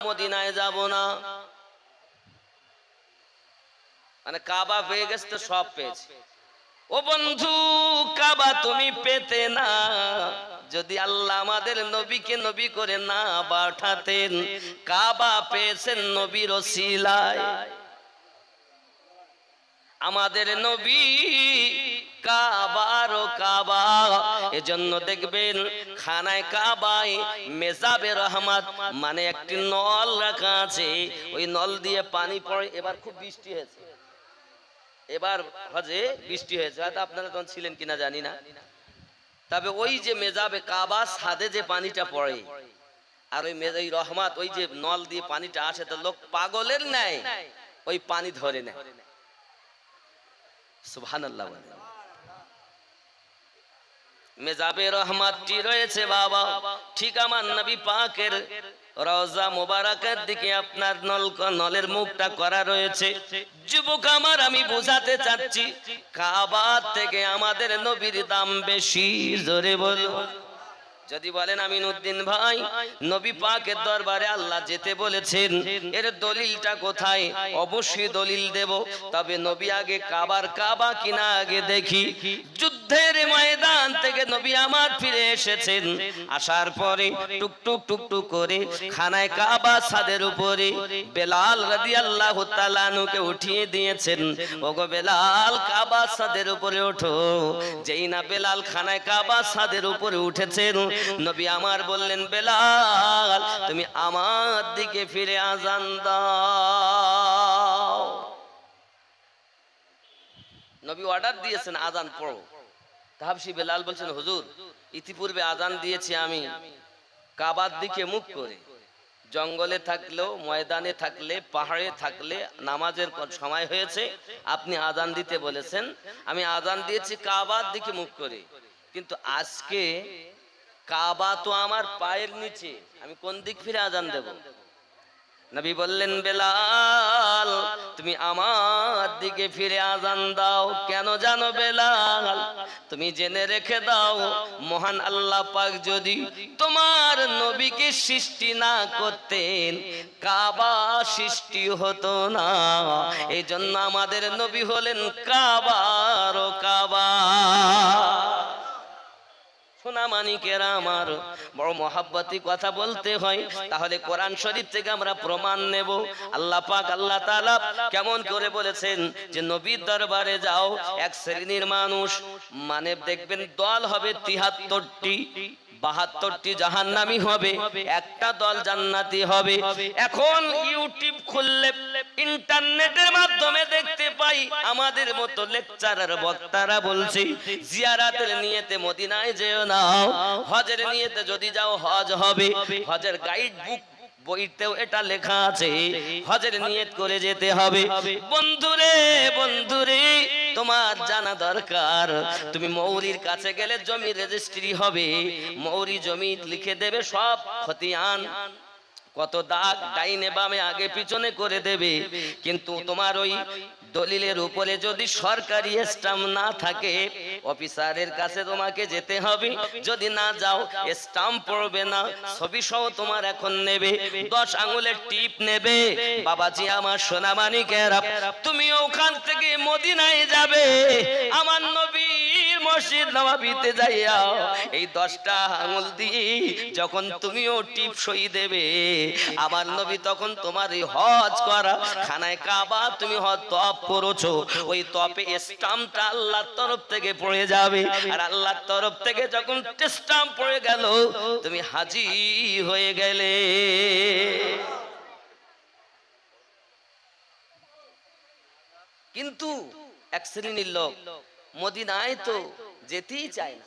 মদিনায় যাব না, মানে কাবা পেয়ে গেছে তো সব পেয়েছে। ও বন্ধু, কাবা তুমি পেতে না যদি আল্লাহ আমাদের নবীকে নবী করে না পাঠাতেন। কাবা পেয়েছেন নবীর ওসিলায়। আমাদের নবী কাবার ও কাবা, এজন্য দেখবেন খানায় কাবায় মেজাবে রহমত মানে একটি নল রাখা আছে, ওই নল দিয়ে পানি পড়ে। এবার খুব বৃষ্টি হয়েছে, এবার হজে বৃষ্টি হয়েছে, হয়তো আপনারা তখন ছিলেন কিনা জানি না। তবে ওই যে মেজাবে কাবা ছাদে যে পানিটা পড়ে, আর ওই মেজাই রহমত ওই যে নল দিয়ে পানিটা আসে, তো লোক পাগলের ন্যায় ওই পানি ধরে নেয়। সুবহানাল্লাহ। মেজাবে রহমতটি রয়েছে বাবা ঠিক আমার নবী পাকের রওজা মোবারকের দিকে আপনার নলের মুখটা করা রয়েছে। যুবক আমার, আমি বোঝাতে চাচ্ছি কাবা থেকে আমাদের নবীর দাম বেশি। জোরে বলো। যদি বলেন আমিনউদ্দিন ভাই, নবী পাকের দরবারে আল্লাহ যেতে বলেছেন, এর দলিলটা কোথায়? অবশ্যই দলিল দেব, তবে নবী আগে কাবার কাবা কিনা আগে দেখি। যুদ্ধের ময়দান থেকে নবী আমার ফিরে এসেছেন, আসার পরে টুকটুক টুকটুক করে খানায় কাবা ছাদের উপরে বেলাল রাদিয়াল্লাহু তাআলা আনহুকে উঠিয়ে দিয়েছেন। ওগো বেলাল, কাবা ছাদের উপরে ওঠো। যেই না বেলাল খানায় কাবা ছাদের উপরে উঠেছেন, নবী আমার বললেন, বেলাল তুমি আমার দিকে ফিরে আজান দাও। নবী অর্ডার দিয়েছেন আজান পড়ো। তাহাবশী বেলাল বলছেন, হুজুর ইতিপূর্বে আজান দিয়েছি আমি কাবার দিকে মুখ করে। জঙ্গলে থাকলেও, ময়দানে থাকলে, পাহাড়ে থাকলে নামাজের সময় হয়েছে, আপনি আজান দিতে বলেছেন, আমি আজান দিয়েছি কাবার দিকে মুখ করে। কিন্তু আজকে কাবা তো আমার পায়ের নিচে, আমি কোন দিক ফিরে আজান দেব? নবী বললেন, বেলাল তুমি আমার দিকে ফিরে আজান দাও। কেন জানো বেলাল? তুমি জেনে রেখে দাও, মহান আল্লাহ পাক যদি তোমার নবীকে সৃষ্টি না করতেন, কাবা সৃষ্টি হতো না। এই জন্য আমাদের নবী হলেন কাবার ও কাবা। সোনা মানিকেরা আমার, বড় মহাব্বতি কথা বলতে হয়। তাহলে কোরআন শরীফ থেকে আমরা প্রমাণ নেব। আল্লাহ পাক আল্লাহ তাআলা কেমন করে বলেছেন যে নবীর দরবারে যাও, এক শ্রেণীর মানুষ, মানে দেখবেন দল হবে 73টি, 72টি জাহান্নামী হবে, একটা দল জান্নাতি হবে। এখন ইউটিউব খুললে ইন্টারনেটের মাধ্যমে দেখতে পাই আমাদের মতো লেকচারার বক্তারা বলছে জিয়ারাতের নিয়তে মদিনায় যেও না, হজের নিয়তে যদি যাও হজ হবে। হজের গাইড বুক বইতেও এটা লেখা আছে, হজের নিয়ত করে যেতে হবে। বন্ধুরে বন্ধুরে, তোমার জানা দরকার, তুমি মৌরির কাছে গেলে জমি রেজিস্ট্রি হবে, মৌরি জমি লিখে দেবে সব খতিয়ান, কত দাগ ডাইনে বামে আগে পিছনে করে দেবে। কিন্তু তোমার ওই দলিলের উপরে যদি সরকারি স্ট্যাম্প না থাকে, অফিসারের কাছে তোমাকে যেতে হবে। যদি না যাও, স্ট্যাম্প পড়বে না, ছবি সহ তোমার এখন নেবে, 10 আঙ্গুলের টিপ নেবে। বাবাজি আমার, সোনা মানিকেরা, তুমি ওখান থেকে মদিনায় যাবে, আমার নবীর মসজিদ নববীতে যাইয়া এই 10টা আঙ্গুল দিয়ে যখন তুমিও টিপ সই দেবে, আমার নবী তখন তোমার এই হজ করা খানায় কাবা তুমি হজ তপ করেছো, ওই তপে স্ট্যাম্পটা আল্লাহর তরফ থেকে পড়ে যাবে। আর আল্লাহর তরফ থেকে যখন স্ট্যাম্প পড়ে গেল, তুমি হাজী হয়ে গেলে। কিন্তু এক শ্রেণীর লোক মদিনায় তো যেতেই চায় না।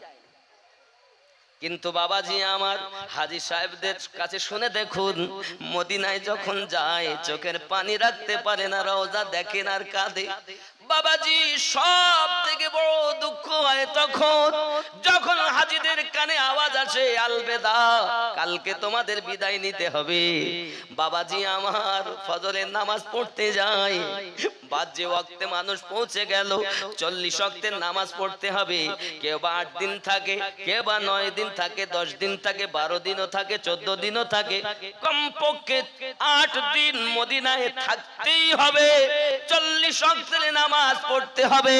কিন্তু বাবাজি আমার, হাজী সাহেবদের কাছে শুনে দেখুন, মদিনায় যখন যায় চোখের পানি রাখতে পারে না, রওজা দেখেন আর কাঁদে। বাবাজি সব থেকে বড় দুঃখ হয় তখন যখন হাজীদের কানে আওয়াজ আসে, আলবেদা, কালকে তোমাদের বিদায় নিতে হবে। বাবাজি আমার, ফজরের নামাজ পড়তে যায়, বাদ যে ওয়াক্তে মানুষ পৌঁছে গেল 40 ওয়াক্তের নামাজ পড়তে হবে। কেউ বা 8 দিন থাকে, কেউ বা 9 দিন থাকে, 10 দিন থাকে, 12 দিনও থাকে, 14 দিনও থাকে, কমপক্ষে 8 দিন মদিনায় থাকতেই হবে। 40 ওয়াক্তের নামাজ পড়তে হবে।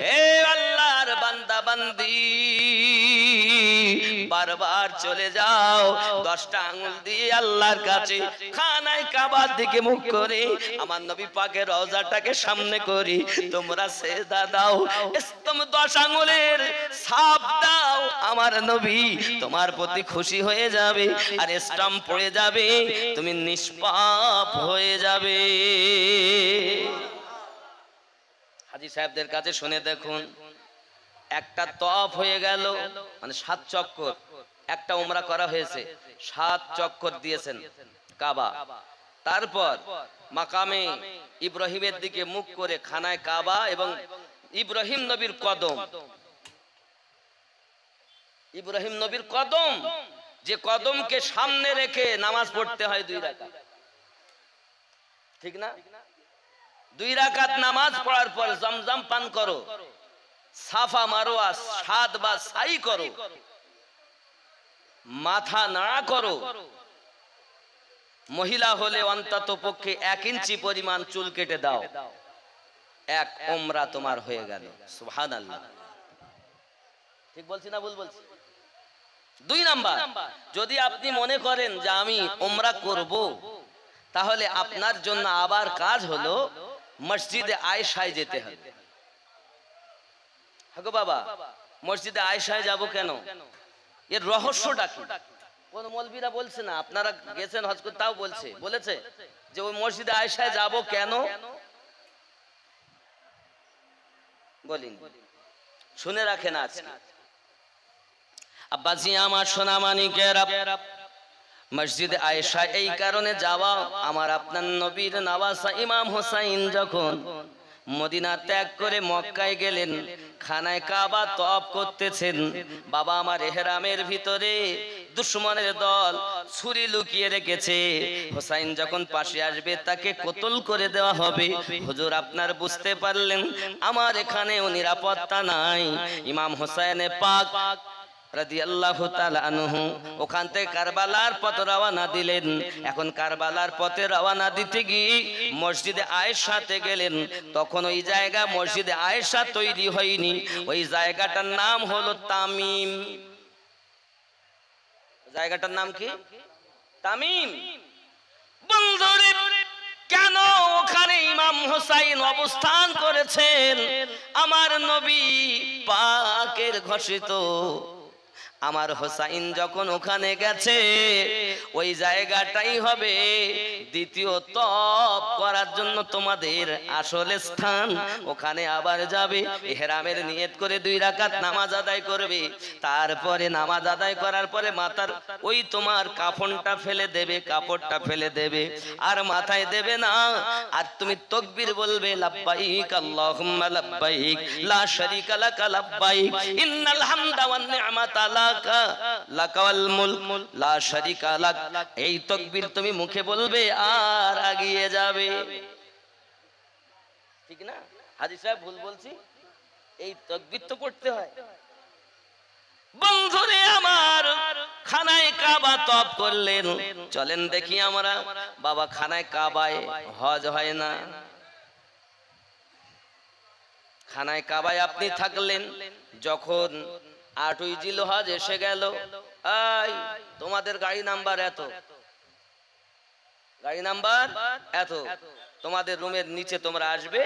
হে আল্লাহর বান্দা বান্দি, বারবার চলে যাও, 10টা আঙ্গুল দিয়ে আল্লাহর কাছে খানায় কাবার দিকে মুখ করে আমার নবী পাকের রওজাটাকে সামনে করি তোমরা সিজদা দাও। তোমরা 10 আঙ্গুলের ছাপ দাও, আমার নবী তোমার প্রতি খুশি হয়ে যাবে আর স্টাম্প পড়ে যাবে, তুমি নিষ্পাপ হয়ে যাবে। হাজী সাহেবদের কাছে শুনে দেখুন, একটা তওয়াফ হয়ে গেল, মানে 7 চক্কর, একটা উমরা করা হয়েছে, 7 চক্কর দিয়েছেন কাবা। তারপর মাকামে ইব্রাহিমের দিকে মুখ করে খানায় কাবা এবং ইব্রাহিম নবীর কদম, ইব্রাহিম নবীর কদম, যে কদমকে সামনে রেখে নামাজ পড়তে হয় 2 রাকাত, ঠিক না? 2 রাকাত নামাজ পড়ার পর জমজম পান করো, সাফা মারোয়া 7 বার সাই করো, মাথা নাড়া করো, মহিলা হলে অন্তত পক্ষে 1 ইঞ্চি পরিমাণ চুল কেটে দাও, 1 উমরা তোমার হয়ে গেল। সুবহানাল্লাহ, ঠিক বলছি না ভুল বলছি? 2 নাম্বার, যদি আপনি মনে করেন যে আমি উমরা করব, তাহলে আপনার জন্য আবার কাজ হলো মসজিদে আয়েশায় যেতে হবে। হ্যাঁ গো বাবা, মসজিদে আয়েশায় যাব কেন? এর রহস্যটা কি? কোন মৌলবীরা বলছে না, আপনারা গেছেন হজ করতে, তাও বলেছে যে ওই মসজিদে আয়েশায় যাব কেন? বলিন, শুনে রাখেন। আজকে আব্বাজি আমার সোনা মানিকেরা, মসজিদে আয়েশা এই কারণে যাওয়া, আমার আপনার নবীর নওয়াসা ইমাম হোসাইন যখন মদিনা ত্যাগ করে মক্কায় গেলেন, খানায় কাবা তওয়াফ করতেছেন, বাবা আমার ইহরামের ভিতরে দুশমনের দল ছুরি লুকিয়ে রেখেছে। হোসাইন যখন পাশে আসবে তাকে কতল করে দেওয়া হবে। হুজুর আপনার বুঝতে পারলেন আমার এখানেও নিরাপত্তা নাই। ইমাম হোসাইনে পাক রাদিয়াল্লাহু তাআলা আনহু ওখান থেকে কারবালার পথে রওনা দিলেন। এখন কারবালার পথে রওনা দিতে গিয়ে মসজিদে আয়েশাতে গেলেন। তখন ওই জায়গা মসজিদে আয়েশা তৈরি হয়নি, ওই জায়গাটার নাম হলো তামিম। জায়গাটার নাম কি? তামিম। বন্ধুরে, কেন ওখানে ইমাম হোসাইন অবস্থান করেছেন? আমার নবী পাকের ঘোষিত আমার হোসাইন যখন ওখানে গেছে, ওই জায়গাটাই হবে দ্বিতীয় তওয়াফ করার জন্য তোমাদের আসল স্থান। ওখানে আবার যাবে, ইহরামের নিয়ত করে 2 রাকাত নামাজ আদায় করবে। তারপরে নামাজ আদায় করার পরে মাথার ওই তোমার কাফনটা ফেলে দেবে, কাপড়টা ফেলে দেবে, আর মাথায় দেবে না। আর তুমি তাকবীর বলবে, লাব্বাইক আল্লাহুম্মা লাব্বাইক লা শারীকা লাকা লাব্বাইক ইন্নাল হামদা ওয়ান নি'মাতা লাকাল মুলক লা শারীকা লাক। এই তাকবীর তুমি মুখে বলবে আর এগিয়ে যাবে, ঠিক না? হাজী সাহেব ভুল বলছি? এই তাকবীর তো পড়তে হয়। বন্ধুরে আমার, খানায় কাবা তওয়াফ করলেন। চলেন দেখি আমরা, বাবা খানায় কাবায় হজ হয় না। খানায় কাবায় আপনি থাকলেন, যখন 8ই জিলহজ এসে গেল, এই তোমাদের গাড়ি নাম্বার এত, গাড়ি নাম্বার এত, তোমাদের রুমের নিচে তোমরা আসবে,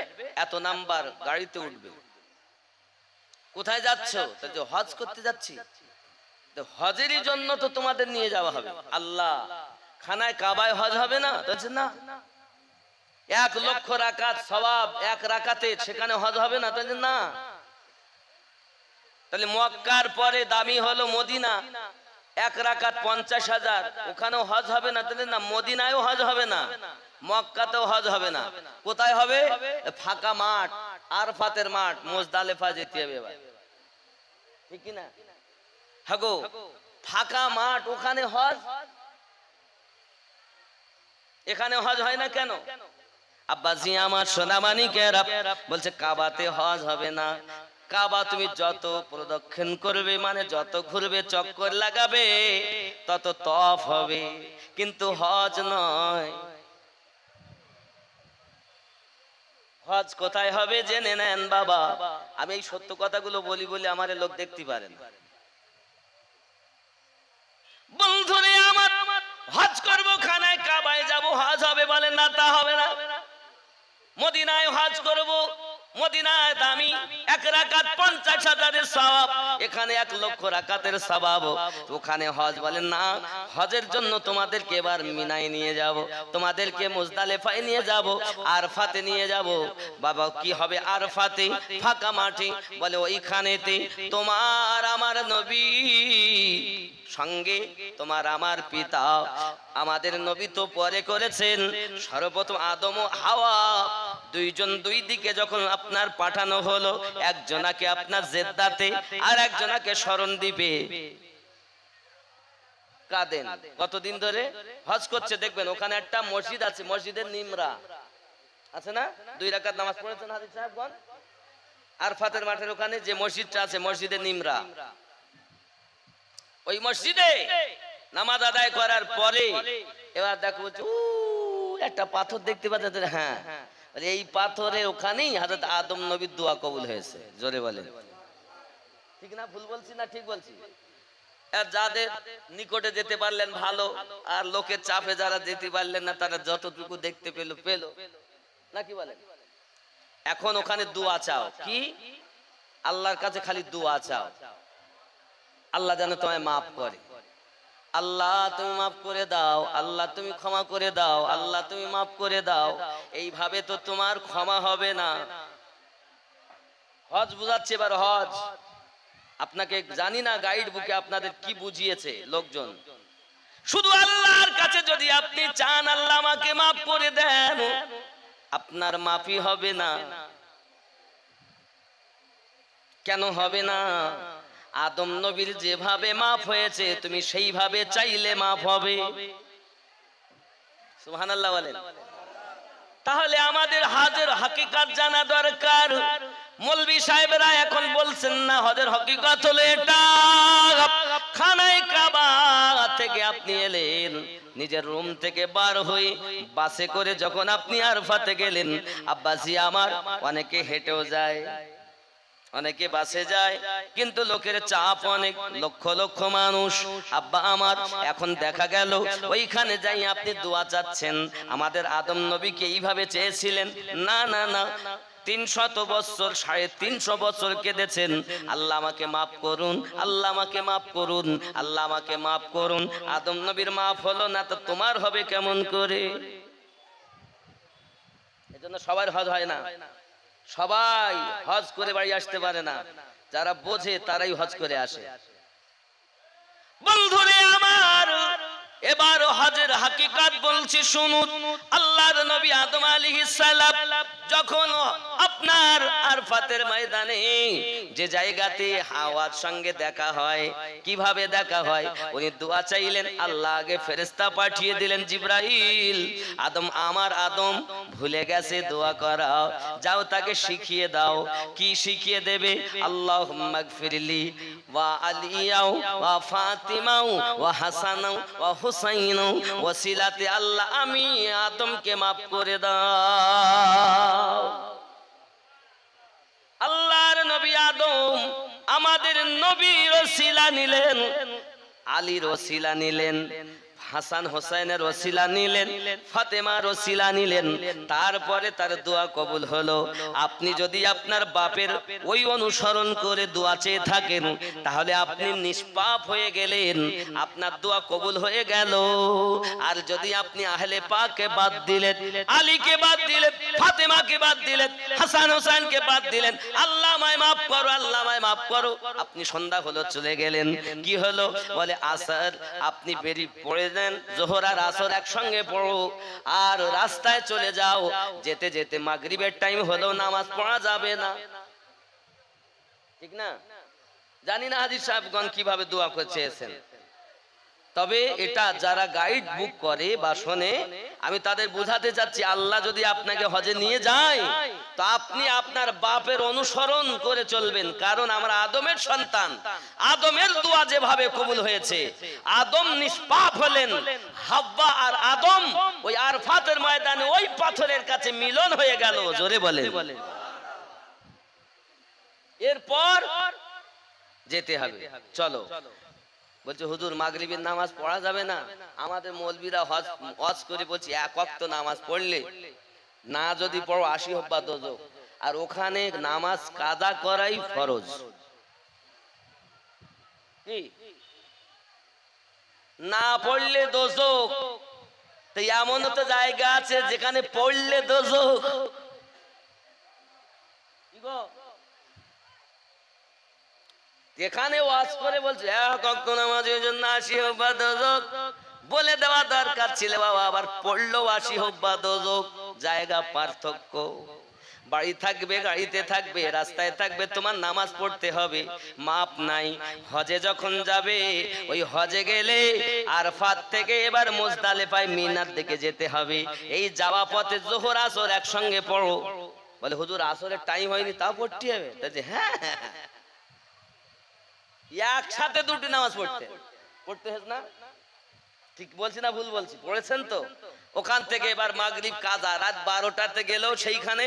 এত নাম্বার গাড়িতে উঠবে। কোথায় যাচ্ছ? তো হজ করতে যাচ্ছি। তো হজেরই জন্য তো তোমাদের নিয়ে যাওয়া হবে। আল্লাহ, খানায় কাবায় হজ হবে না? বলছে না। 1 লক্ষ রাকাত সওয়াব 1 রাকাতে, সেখানে হজ হবে না? বলছে না। তাহলে মক্কার পরে দামি হলো মদিনা, 1 রাকাত 50,000, ওখানেও হজ হবে না? তাহলে না, মদিনায়ও হজ হবে না, মক্কাতেও হজ হবে না। কোথায় হবে? ফাঁকা মাঠ, আরফাতের মাঠ, মুজদালিফা যেতে হবে এবার, ঠিক কি না? হাগো, ফাঁকা মাঠ, ওখানে হজ, এখানে হজ হয় না কেন? আব্বাজি আমার সোনামানিকেরা বলছে কাবাতে হজ হবে না। কাবা তুমি যত প্রদক্ষিণ করবে মানে যত ঘুরবে চক্কর লাগাবে তত তওয়াফ হবে, কিন্তু হজ নয়। হজ কোথায় হবে জেনে নেন বাবা। আমি এই সত্য কথাগুলো বলি বলে আমার লোক দেখতে পারেন। বন্ধুরে আমার, হজ করব খানায় কাবায় যাব, হজ হবে বলেন না? তা হবে না। মদিনায় হজ করব, মদিনায় দামি 1 রাকাত 50,000-এর সওয়াব, এখানে 1 লক্ষ রাকাতের সওয়াব। ওখানে হজ বলেন না। হজের জন্য তোমাদেরকে এবার মিনায় নিয়ে যাব, তোমাদেরকে মুজদালিফায় নিয়ে যাব, আরফাতে নিয়ে যাব। বাবা কি হবে আরফাতে? ফাঁকা মাটি। বলে ওইখানেতে তোমার আমার নবী সঙ্গে, তোমার আমার পিতা। আমাদের নবী তো পরে করেছেন, সর্বপ্রথম আদম ও হাওয়া দুইজন দুই দিকে যখন আপনার পাঠানো হলো, একজনাকে আপনার জেদ্দাতে আর একজনাকে শরণ দিবে। কাঁদেন কতদিন ধরে হজ করছে, দেখবেন ওখানে একটা মসজিদ আছে, মসজিদের নিমরা আছে না? 2 রাকাত নামাজ পড়েছেন হাজী সাহেবগণ? আরফাতের মাঠের ওখানে যে মসজিদটা আছে, মসজিদের নিমরা, ওই মসজিদে নামাজ আদায় করার পরে এবার দেখো একটা পাথর দেখতে পাচ্ছেন। হ্যাঁ, এই পাথরের ওখানেই হযরত আদম নবীর দোয়া কবুল হয়েছে। জোরে বলেন ঠিক না? ভুল বলছি না ঠিক বলছি? আর যাদের নিকটে যেতে পারলেন ভালো, আর লোকের চাপে যারা যেতে পারলেন না তারা যতটুকু দেখতে পেল পেল, নাকি বলেন? এখন ওখানে দোয়া চাও, কি আল্লাহর কাছে খালি দোয়া চাও, আল্লাহ যেন তোমায় মাফ করে। আল্লাহ তুমি মাফ করে দাও, আল্লাহ তুমি ক্ষমা করে দাও, আল্লাহ তুমি মাফ করে দাও। এইভাবে তো তোমার ক্ষমা হবে না। হজ বুঝাচ্ছে এবার হজ আপনাকে, জানি না গাইড বুকে আপনাদের কি বুঝিয়েছে লোকজন। শুধু আল্লাহর কাছে যদি আপনি চান আল্লাহ আমাকে মাফ করে দেন, আপনার মাফই হবে না। কেন হবে না? আদম নবীর যেভাবে মাফ হয়েছে তুমি সেইভাবে চাইলে মাফ হবে। সুবহানাল্লাহ বলেন। তাহলে আমাদের হজের হাকিকত জানা দরকার। মৌলভী সাহেবরা এখন বলছেন না হজের হাকিকত হলো এটা। খানায় কাবা থেকে আপনি এলেন, নিজের রুম থেকে বার হয়ে বাসে করে যখন আপনি আরফাতে গেলেন, আব্বাসি আমার অনেকে হেঁটেও যায়, অনেকে বাসে যায়, কিন্তু লোকের চাপ অনেক, লক্ষ লক্ষ মানুষ। আব্বা আমার এখন দেখা গেল ওইখানে যাই আপনি দোয়া চাচ্ছেন। আমাদের আদম নবীকে এইভাবে চেয়েছিলেন? না না না, 300 বছর 350 বছর কেঁদেছেন, আল্লাহ আমাকে মাফ করুন, আল্লাহ আমাকে মাফ করুন, আল্লাহ আমাকে মাফ করুন। আদম নবীর মাফ হলো না তো তোমার হবে কেমন করে? এজন্য সবার হজ হয় না, সবাই হজ করে বাড়ি আসতে পারে না, যারা বোঝে তারাই হজ করে আসে। বন্ধুরে আমার, এবার হজের হাকিকত বলছি শুনুন। আল্লাহর নবী আদম আলাইহিস সালাম যখন আপনার আরফাতের ময়দানে যে জায়গাতে হাওয়ার সঙ্গে দেখা হয়, কিভাবে দেখা হয়? উনি দোয়া চাইলেন, আল্লাহ আগে ফেরেশতা পাঠিয়ে দিলেন জিবরাইল, আদম আমার আদম ভুলে গেছে দোয়া করা, যাও তাকে শিখিয়ে দাও। কি শিখিয়ে দেবে? আল্লাহুম্মা গফিরলি ওয়া আলিয়াও ওয়া ফাতিমাও ওয়া হাসানাও ওয়া হুসাইনাও ওয়াসিলাতে, আল্লাহ আমি আদমকে মাফ করে দাও। আল্লাহর নবী আদম আমাদের নবীর ওসিলা নিলেন, আলীর ওসিলা নিলেন, হাসান হোসেনের ওসিলা নিলেন, ফাতেমার ওসিলা নিলেন, তারপরে তার দোয়া কবুল হলো। আপনি যদি আপনার বাপের ওই অনুসরণ করে দোয়া চেয়ে থাকেন, তাহলে আপনি নিষ্পাপ হয়ে গেলেন, আপনার দোয়া কবুল হয়ে গেল। আর যদি আপনি আহলে পাককে বাদ দিলেন, আলীকে বাদ দিলেন, ফাতেমাকে বাদ দিলেন, হাসান হোসেনকে বাদ দিলেন, আল্লাহ আমায় মাফ করো, আল্লাহ আমায় মাফ করো, আপনি সন্ধ্যা হলো চলে গেলেন। কি হলো? বলে আসর আপনি বেরিয়ে পড়ে দেন, যোহর আর আসর একসঙ্গে পড়ো, আর রাস্তায় চলে যাও, যেতে যেতে মাগরিবের টাইম হলো, নামাজ পড়া যাবে না, ঠিক না? জানি না হাজী সাহেবগণ কিভাবে দোয়া করছেন। তবে এটা যারা গাইড বুক করে বা শোনে, আমি তাদের বোঝাতে চাচ্ছি, আল্লাহ যদি আপনাকে হজে নিয়ে যায় তো আপনি আপনার বাপের অনুসরণ করে চলবেন। কারণ আমরা আদমের সন্তান, আদমের দোয়া যেভাবে কবুল হয়েছে, আদম নিষ্পাপ হলেন, হাব্বা আর আদম ওই আরফাতের ময়দানে ওই পাথরের কাছে মিলন হয়ে গেল। জোরে বলেন। এরপর যেতে হবে। চলো। বলছে হুজুর মাগরিবের নামাজ পড়া যাবে না? আমাদের মৌলবীরা হজ করে বলছি এক ওয়াক্ত নামাজ পড়লে না যদি পড়ো 80 হব্বা দোজখ, আর ওখানে নামাজ কাজা করাই ফরজ। কি না পড়লে দোজখ? তো এমন তো জায়গা আছে যেখানে পড়লে দোজখ। এখানে ওয়াজ করে বলছে এক ওয়াক্ত নামাজের জন্য 80 হব্বা দোজখ, বলে দেওয়া দরকার ছিল বাবা, আবার পড়লো 80 হব্বা দোজখ। জায়গা পার্থক্য। বাড়ি থাকবে, গাড়িতে থাকবে, রাস্তায় থাকবে, তোমার নামাজ পড়তে হবে, মাপ নাই। হজে যখন যাবে, ওই হজে গেলে আরফাত থেকে এবার মুজদালিফায় মিনার দিকে যেতে হবে। এই যাওয়া পথে যোহর আসর একসঙ্গে পড়ো। বলে হুজুর আসরের টাইম হয়নি, তাও পড়তে হবে? হ্যাঁ, একসাথে দুটি নামাজ পড়তে হয় না? ঠিক বলছি না ভুল বলছি? পড়েছেন তো? ওখান থেকে এবার মাগরিব কাজা, রাত 12টাতে গেলেও সেইখানে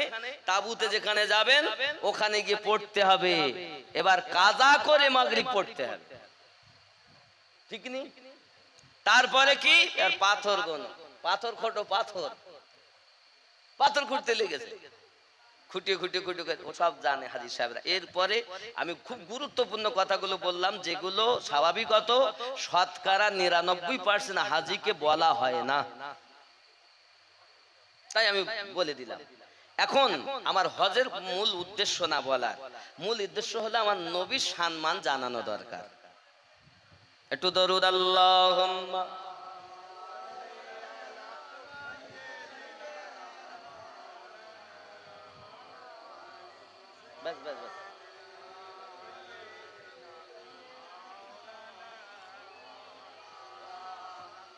তাবুতে যেখানে যাবেন ওখানে গিয়ে পড়তে হবে। এবার কাজা করে মাগরিব পড়তে হবে, ঠিক নি? তারপরে কি? আর পাথর গোন, পাথর খোটো, পাথর খুঁড়তে লেগেছে, খুঁটিয়ে ও সব জানে হাজী সাহেবরা। এরপরে আমি খুব গুরুত্বপূর্ণ কথাগুলো বললাম, যেগুলো স্বাভাবিকত শতকরা 99% হাজীকে বলা হয় না, তাই আমি বলে দিলাম। এখন আমার হজের মূল উদ্দেশ্য না বলার, মূল উদ্দেশ্য হলো আমার নবীর সম্মান জানানো দরকার। একটু দরুদ আল্লাহুম্মা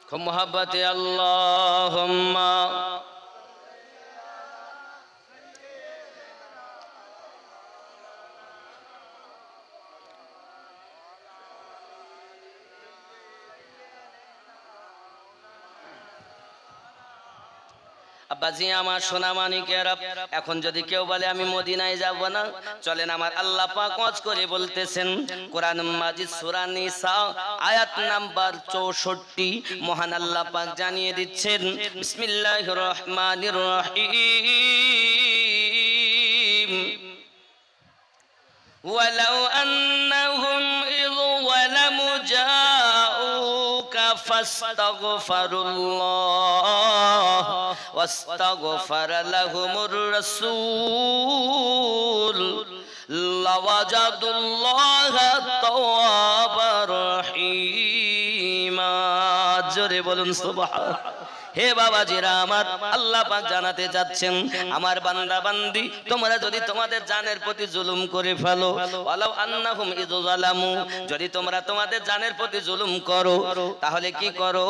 খুব মোহাব্বতে আল্লাহুম্মা আব্বাজি আমার সোনা মানিকেরা, এখন যদি কেউ বলে আমি মদিনায় যাব না, চলেন আমার আল্লাহ পাক ওয়াজ করে বলতেছেন কোরআন মাজিদ সূরা নিসা আয়াত নাম্বার 64, মহান আল্লাহ পাক জানিয়ে দিচ্ছেন বিসমিল্লাহির রহমানির রহিম ওয়ালাউ আন্নাহুম ইয ওয়ালামু জাউকা ফাস্তাগফিরুল্লাহ ওয়াস্তাগফারা লাহুমুর রাসূল লাওয়াজাদুল্লাহা তাওয়াবার রহিমা। জোরে বলুন সুবহানাল্লাহ। হে বাবাজিরা আমার, আল্লাহ পাক জানাতে যাচ্ছেন আমার বান্দা বান্দি, তোমরা যদি তোমাদের জানের প্রতি জুলুম করে ফেলো, ওয়ালাউ আন্নাহুম ইয যালামু, যদি তোমরা তোমাদের জানের প্রতি জুলুম করো, তাহলে কি করো?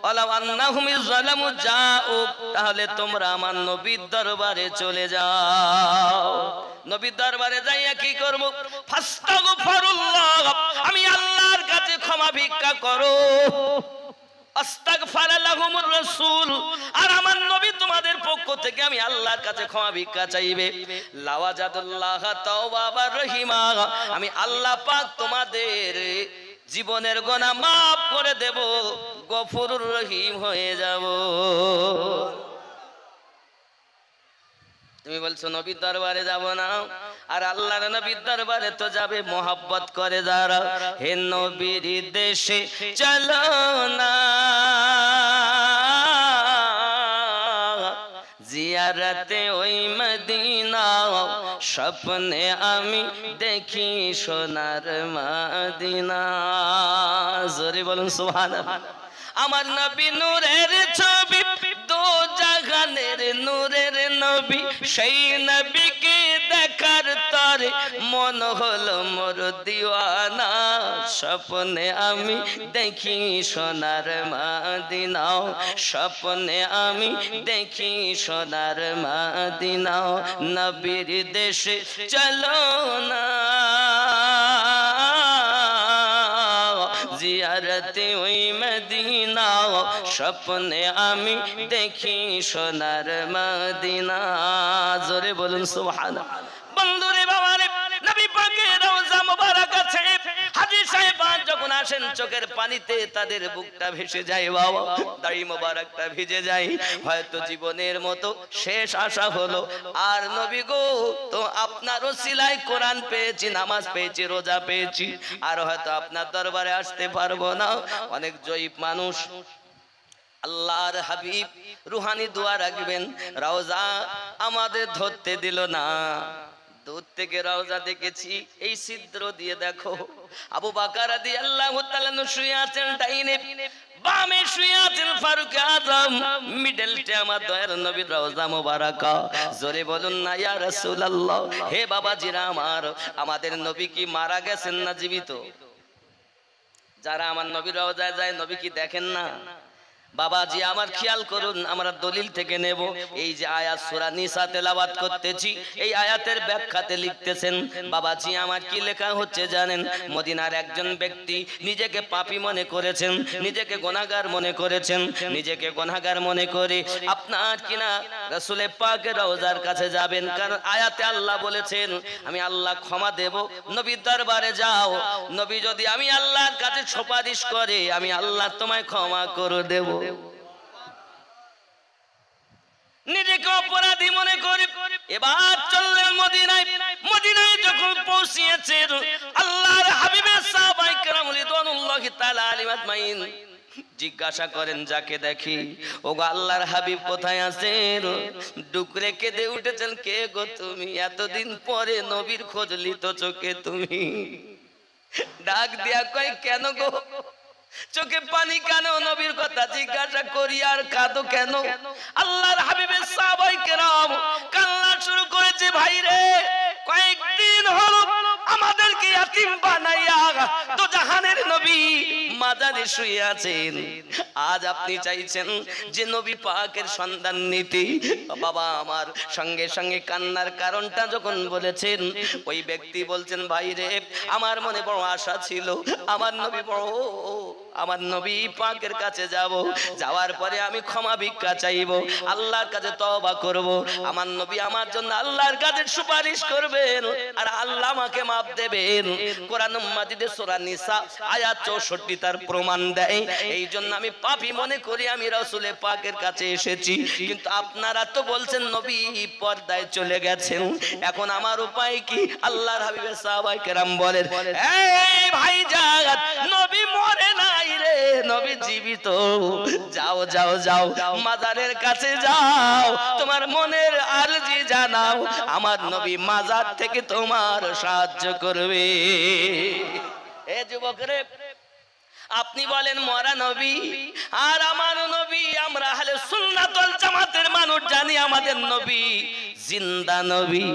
ওয়ালাউ আন্নাহুম ইয যালামু জাউক, তাহলে তোমরা আমার নবীর দরবারে চলে যাও। নবীর দরবারে যাইয়া কি করব? ফাস্তাগফিরুল্লাহ, আমি আল্লাহর কাছে ক্ষমা ভিক্ষা করো। আস্তাগফারা লাহুমুর রাসূল, আর আমার নবী তোমাদের পক্ষ থেকে আমি আল্লাহর কাছে ক্ষমা ভিক্ষা চাইবে। লাওয়াজাদুল্লাহা তাওয়াবার রহিমা, আমি আল্লাহ পাক তোমাদের জীবনের গুনাহ maaf করে দেব, গফুরুর রহিম হয়ে যাব। তুমি বলছো নবীর দরবারে যাব না, আর আল্লাহর নবীর দরবারে তো যাবে মোহাব্বত করে যারা। হে নবীর দেশে চলো না, জিয়ারতে ওই মদিনা, স্বপ্নে আমি দেখি সোনার মদিনা। জোরে বলুন সুবহানাল্লাহ। আমার নবী নূরের ছবি, দো জাহানের নূরের নবী, সেই নবীকে দেখার কার তরে মন হলো মোর দিওয়ানা স্বপ্নে আমি দেখি সোনার মদিনা স্বপ্নে আমি দেখি সোনার মদিনা নবীর দেশে চলো না জিয়ারতে ওই মদিনা স্বপ্নে আমি দেখি সোনার মদিনা জোরে বলুন সুবহানাল্লাহ বন্ধুরে বাবারে নবী পাকের রওজা মোবারক আছে হাজী সাহেবান যখন আসেন চোখের পানিতে তাদের বুকটা ভেসে যায় বাবা দাড়ি মোবারকটা ভিজে যায় হয়তো জীবনের মতো শেষ আশা হলো আর নবী গো তো আপনার ওসিলায় কোরআন পেয়েছি নামাজ পেয়েছি রোজা পেয়েছি আর হয়তো আপনার দরবারে আসতে পারবো না অনেক জয়ীব মানুষ আল্লাহর হাবিব রুহানি দোয়া রাখবেন রওজা আমাদের ধরতে দিল না দূর থেকে রওজা দেখেছি এই ছিদ্র দিয়ে দেখো আবু বকর রাদিয়াল্লাহু তাআলা শুয়ে আছেন ডাইনে বামে শুয়ে আছেন ফারুক আজম মিডলতে আমার দয়ার নবীর রওজা মোবারক জোরে বলুন না ইয়া রাসূলুল্লাহ হে বাবাজিরা আমাদের নবী কি মারা গেছেন না জীবিত যারা আমার নবীর রওজায় যায় নবী কি দেখেন না বাবাজি আমার খেয়াল করুন আমরা দলিল থেকে নেব এই যে আয়াত সূরা নিসা তেলাওয়াত করতেছি এই আয়াতের ব্যাখ্যাতে লিখতেছেন বাবাজি আমার কি লেখা হচ্ছে জানেন মদিনার একজন ব্যক্তি নিজেকে পাপী মনে করেছেন নিজেকে গুনাহগার মনে করেছেন নিজেকে গুনাহগার মনে করে আপনার কিনা রাসূল পাকের রওজার কাছে যাবেন কারণ আয়াতে আল্লাহ বলেছেন আমি আল্লাহ ক্ষমা দেব নবীর দরবারে যাও নবী যদি আমি আল্লাহর কাছে সুপারিশ করে আমি আল্লাহ তোমায় ক্ষমা করে দেব নিজেকে অপরাধী মনে করে এবার চললেন মদিনায় মদিনায় যখন পৌঁছিয়েছেন আল্লাহর হাবিবের সাহাবায়ে কেরাম রিদওয়ানুল্লাহি তাআলা আলাইহিম আজমাইন জিজ্ঞাসা করেন যাকে দেখি ওগো আল্লাহর হাবিব কোথায় আছেন ডুকরে কেঁদে উঠেছেন কে গো তুমি এতদিন পরে নবীর খোঁজ লিত চোখে তুমি ডাক দিয়া কয় কেন গো চোখে পানি কেন নবীর কথা জিজ্ঞাসা করি আর কাঁদো কেন আল্লাহর হাবিবের সাহাবায়ে কেরাম কান্না শুরু করেছে ভাই রে কয়েকদিন হলো আমাদেরকে ইয়াতীম বানাইয়া তো জাহানের নবী মাজারে শুয়ে আছেন আজ আপনি চাইছেন যে নবী পাকের সন্ধান নিতে বাবা আমার সঙ্গে সঙ্গে কান্নার কারণটা যখন বলেছেন ওই ব্যক্তি বলছেন ভাই রে আমার মনে বড় আশা ছিল আমার নবী পাকের কাছে যাব যাওয়ার পরে আমি ক্ষমা ভিক্ষা চাইব আল্লাহর কাছে তওবা করব আমার নবী আমার জন্য আল্লাহর কাছে সুপারিশ করবেন আর আল্লাহ আমাকে মাফ দেবেন কোরআন মাজিদে সূরা নিসা আয়াত 64 তার প্রমাণ দেয় এইজন্য আমি পাপী মনে করি আমি রাসূল পাকের কাছে এসেছি কিন্তু আপনারা তো বলছেন নবী পর্দায় চলে গেছেন এখন আমার উপায় কি আল্লাহর হাবিবের সাহাবায়ে কেরাম বলেন এই ভাইজান নবী মরে নাই রে নবী জীবিত যাও যাও যাও মাজারের কাছে যাও তোমার মনের আরজি জানাও আমার নবী মাজার থেকে তোমার সাহায্য করবে এ যুবক রে আপনি বলেন মরা নবী আর আমার নবী আমরা আহলে সুন্নাত ওয়াল জামাতের মানুষ জানি আমাদের নবী জিন্দা নবী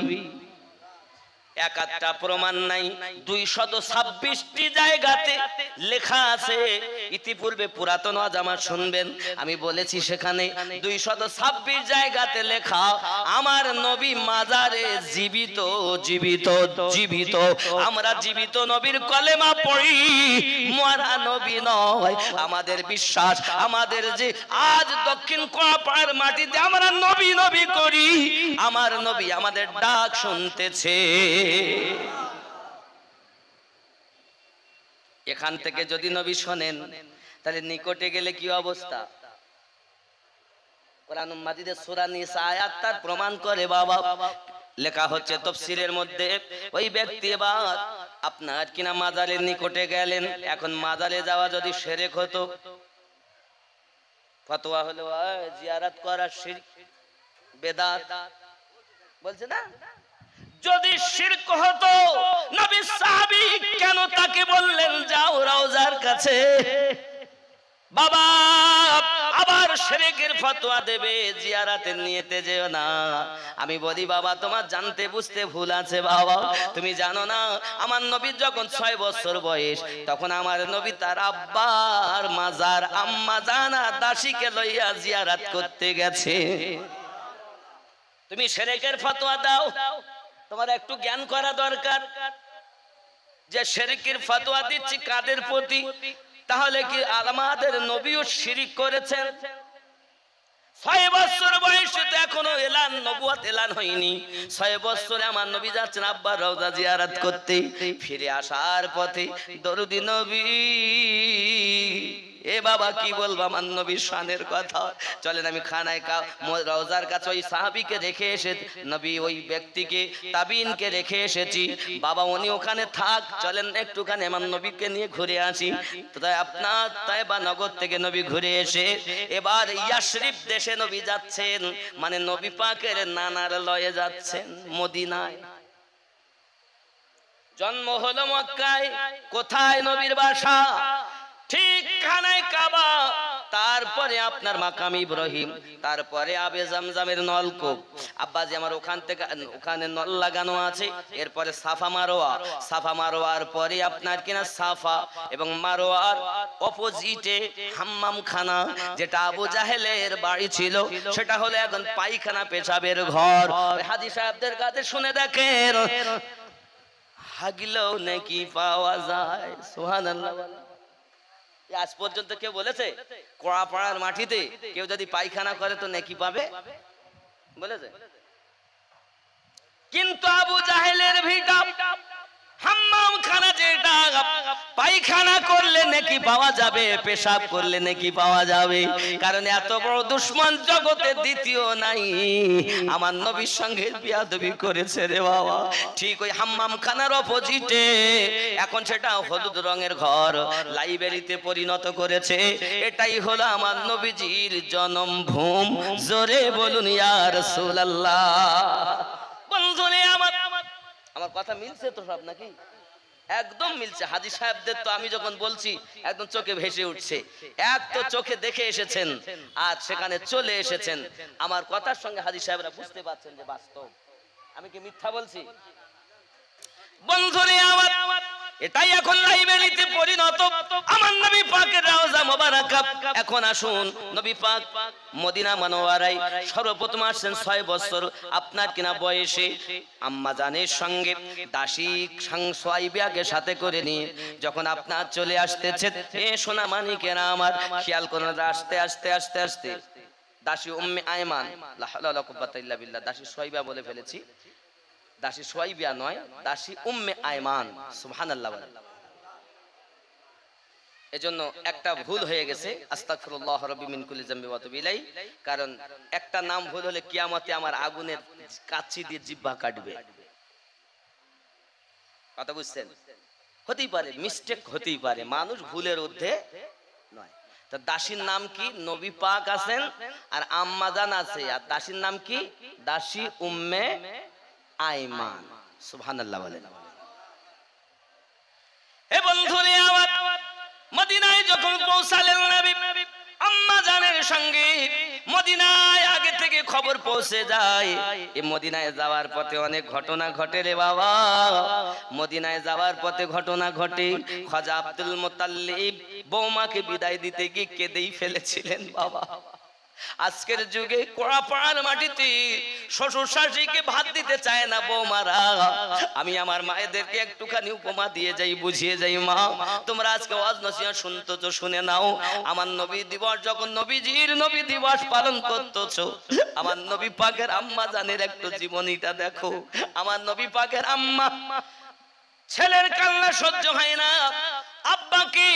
একটা প্রমাণ নাই 226টি জায়গাতে লেখা আছে ইতিপূর্বে পুরাতন আজামা শুনবেন আমি বলেছি সেখানে 226 জায়গাতে লেখা আমার নবী মাজারে জীবিত জীবিত জীবিত আমরা জীবিত নবীর কলেমা পড়ি মরা নবী নয় আমাদের বিশ্বাস আমাদের যে আজ দক্ষিণ কোয়াপাড়ার মাটিতে আমরা নবী নবী করি আমার নবী আমাদের ডাক শুনতেছে এখান থেকে যদি নবী শোনেন তাহলে নিকটে গেলে কি অবস্থা কোরআন মাজিদে সূরা নিসা আয়াত তার প্রমাণ করে বাবা লেখা হচ্ছে তাফসীরের মধ্যে ওই ব্যক্তি এবার আপনার কিনা মাজারের নিকটে গেলেন এখন মাজারে যাওয়া যদি শিরক হতো ফতোয়া হলো জিয়ারত করা শিরক বেদাত বলছে না যদি শিরক হতো নবী সাহাবী কেন তাকে বললেন যাও রওজার কাছে বাবা আবার আবার শিরকের ফতোয়া দেবে, জিয়ারাতের নিয়তে যেও না। আমি বলি বাবা তোমার জানতে বুঝতে ভুল আছে বাবা। তুমি জানো না আমার নবীর যখন 6 বছর বয়স, তখন আমার নবী তার আব্বার মাজার আম্মা জানা দাসীকে লইয়া জিয়ারাত করতে গেছে। তুমি শিরকের ফতোয়া দাও, তোমার একটু জ্ঞান করা দরকার যে শিরকের ফতোয়া দিচ্ছি কাদের প্রতি। তাহলে কি আমাদের নবীও শিরক করেছেন? 6 বছর বয়সে তো এখনো এলান নবুয়ত এলান হয়নি। 6 বছরে আমার নবী যাচ্ছেন আব্বার রওজা জিয়ারত করতে। ফিরে আসার পথে দরুদি নবী, এ বাবা কি বলবো আমার নবীর শানের কথা। চলেন আমি খানায় রওজার কাছে ওই সাহাবীকে রেখে এসে নবী ওই ব্যক্তিকে তাবিনকে রেখে এসেছি। বাবা উনি ওখানে থাক, চলেন একটুখানি আমার নবীকে নিয়ে ঘুরে আসি। তাই আপনার তাইবা নগর থেকে নবী ঘুরে এসে এবার ইয়াসরিব দেশে নবী যাচ্ছেন, মানে নবী পাকের নানার লয়ে যাচ্ছেন মদিনায়। জন্ম হলো মক্কায়, কোথায় নবীর বাসা? ঠিক খানায় কাবা, তারপরে আপনার মাকাম ইব্রাহিম, তারপরে আবে জামজামের নলকূপ। আব্বাজি আমার ওখানে নল লাগানো আছে। এরপরে সাফা মারোয়া, সাফা মারোয়ার পরে আপনার কিনা সাফা এবং মারোয়ার অপোজিটে হাম্মামখানা, যেটা আবু জাহেলের বাড়ি ছিল, সেটা হলো এখন পায়খানা পেশাবের ঘর। হাজী সাহেবদের কাছে শুনে দেখেন হাগিলেও নাকি পাওয়া যায়। সুবহানাল্লাহ। আজ পর্যন্ত কেউ বলেছে কোড়াপাড়ার মাটিতে কেউ যদি পায়খানা করে তো নেকি পাবে? বলেছে? কিন্তু আবু জাহেলের ভিটা হাম্মামখানা, যেটা পায়খানা করলে নেকি পাওয়া যাবে, পেশাব করলে নেকি পাওয়া যাবে। কারণ এত বড় দুশমন জগতে দ্বিতীয় নাই, আমার নবীর সঙ্গে বিয়াদবি করেছে রে বাবা। ঠিক ওই হাম্মামখানার অপোজিটে এখন সেটা হলুদ রঙের ঘর, লাইব্রেরিতে পরিণত করেছে। এটাই হলো আমার নবীজির জন্মভূম। জোরে বলুন ইয়া রাসূলুল্লাহ। বন্ধুরে আমার কথা মিলছে তো সব নাকি? একদম মিলছে। হাজী সাহেবদের তো আমি যখন বলছি একদম চোখে ভেসে উঠছে। এক তো চোখে দেখে এসেছেন, আর সেখানে চলে এসেছেন। আমার কথার সঙ্গে হাজী সাহেবরা বুঝতে পারছেন যে বাস্তব, আমি কি মিথ্যা বলছি? বন্ধুরে আমার এটাই এখন লাইব্রেরিতে পরিণত আমার নবী পাকের রওজা মোবারক। এখন আসুন নবী পাক মদিনা মুনাওয়ারায় সর্বপ্রথম আসছেন 6 বছর আপনার কিনা বয়সে আম্মা জানের সঙ্গে দাসী সুয়াইবাকে সাথে করে নিয়ে যখন আপনার চলে আসতেছেন। এ সোনা মানিকেরা আমার খেয়াল করুন, আস্তে আস্তে আস্তে আস্তে দাসী উম্মে আয়মান, লা হাওলা ওয়ালা কুওয়াতা ইল্লা বিল্লাহ, দাসী সুয়াইবা বলে ফেলেছি, দাসী সুয়াইবা নয়, দাসী উম্মে আয়মান। সুবহানাল্লাহ। এজন্য একটা ভুল হয়ে গেছে, আস্তাগফিরুল্লাহ রাব্বি মিন কুল্লি যামবি ওয়া তুবু ইলাই। কারণ একটা নাম ভুল হলে কিয়ামতে আমার আগুনের কাচ্চি দিয়ে জিহ্বা কাটবে। কথা বুঝছেন? হতেই পারে, মিস্টেক হতেই পারে, মানুষ ভুলের ঊর্ধ্বে নয়। তো দাসীর নাম কি? নবী পাক আছেন আর আম্মা জান আছে, আর দাসীর নাম কি? দাসী উম্মে আয়মান। সুবহানাল্লাহ বলেন। হে বন্ধুরে আমার মদিনায় যখন পৌঁছালেন নবী আম্মা জানের সঙ্গে, মদিনায় আগে থেকে খবর পৌঁছে যায়। এই মদিনায় যাওয়ার পথে অনেক ঘটনা ঘটে রে বাবা। মদিনায় যাওয়ার পথে ঘটনা ঘটে। খাজা আব্দুল মুত্তালিব বৌমাকে বিদায় দিতে গিয়ে কেঁদেই ফেলেছিলেন বাবা। আজকের যুগে কোড়াপাড়ার মাটিতে শ্বশুর শাশুড়িকে ভাত দিতে চায় না বৌমারা। আমি আমার মায়েদেরকে একটুখানি উপমা দিয়ে যাই, বুঝিয়ে যাই, মা তোমরা আজকে ওয়াজ নসিহত শুনতেছো, শুনে নাও। আমার নবী দিবস যখন নবীজির নবী দিবস পালন করতেছো, আমার নবী পাকের আম্মা জানের একটু জীবনীটা দেখো। আমার নবী পাকের আম্মা ছেলের কান্না সহ্য হয় না, আব্বাকে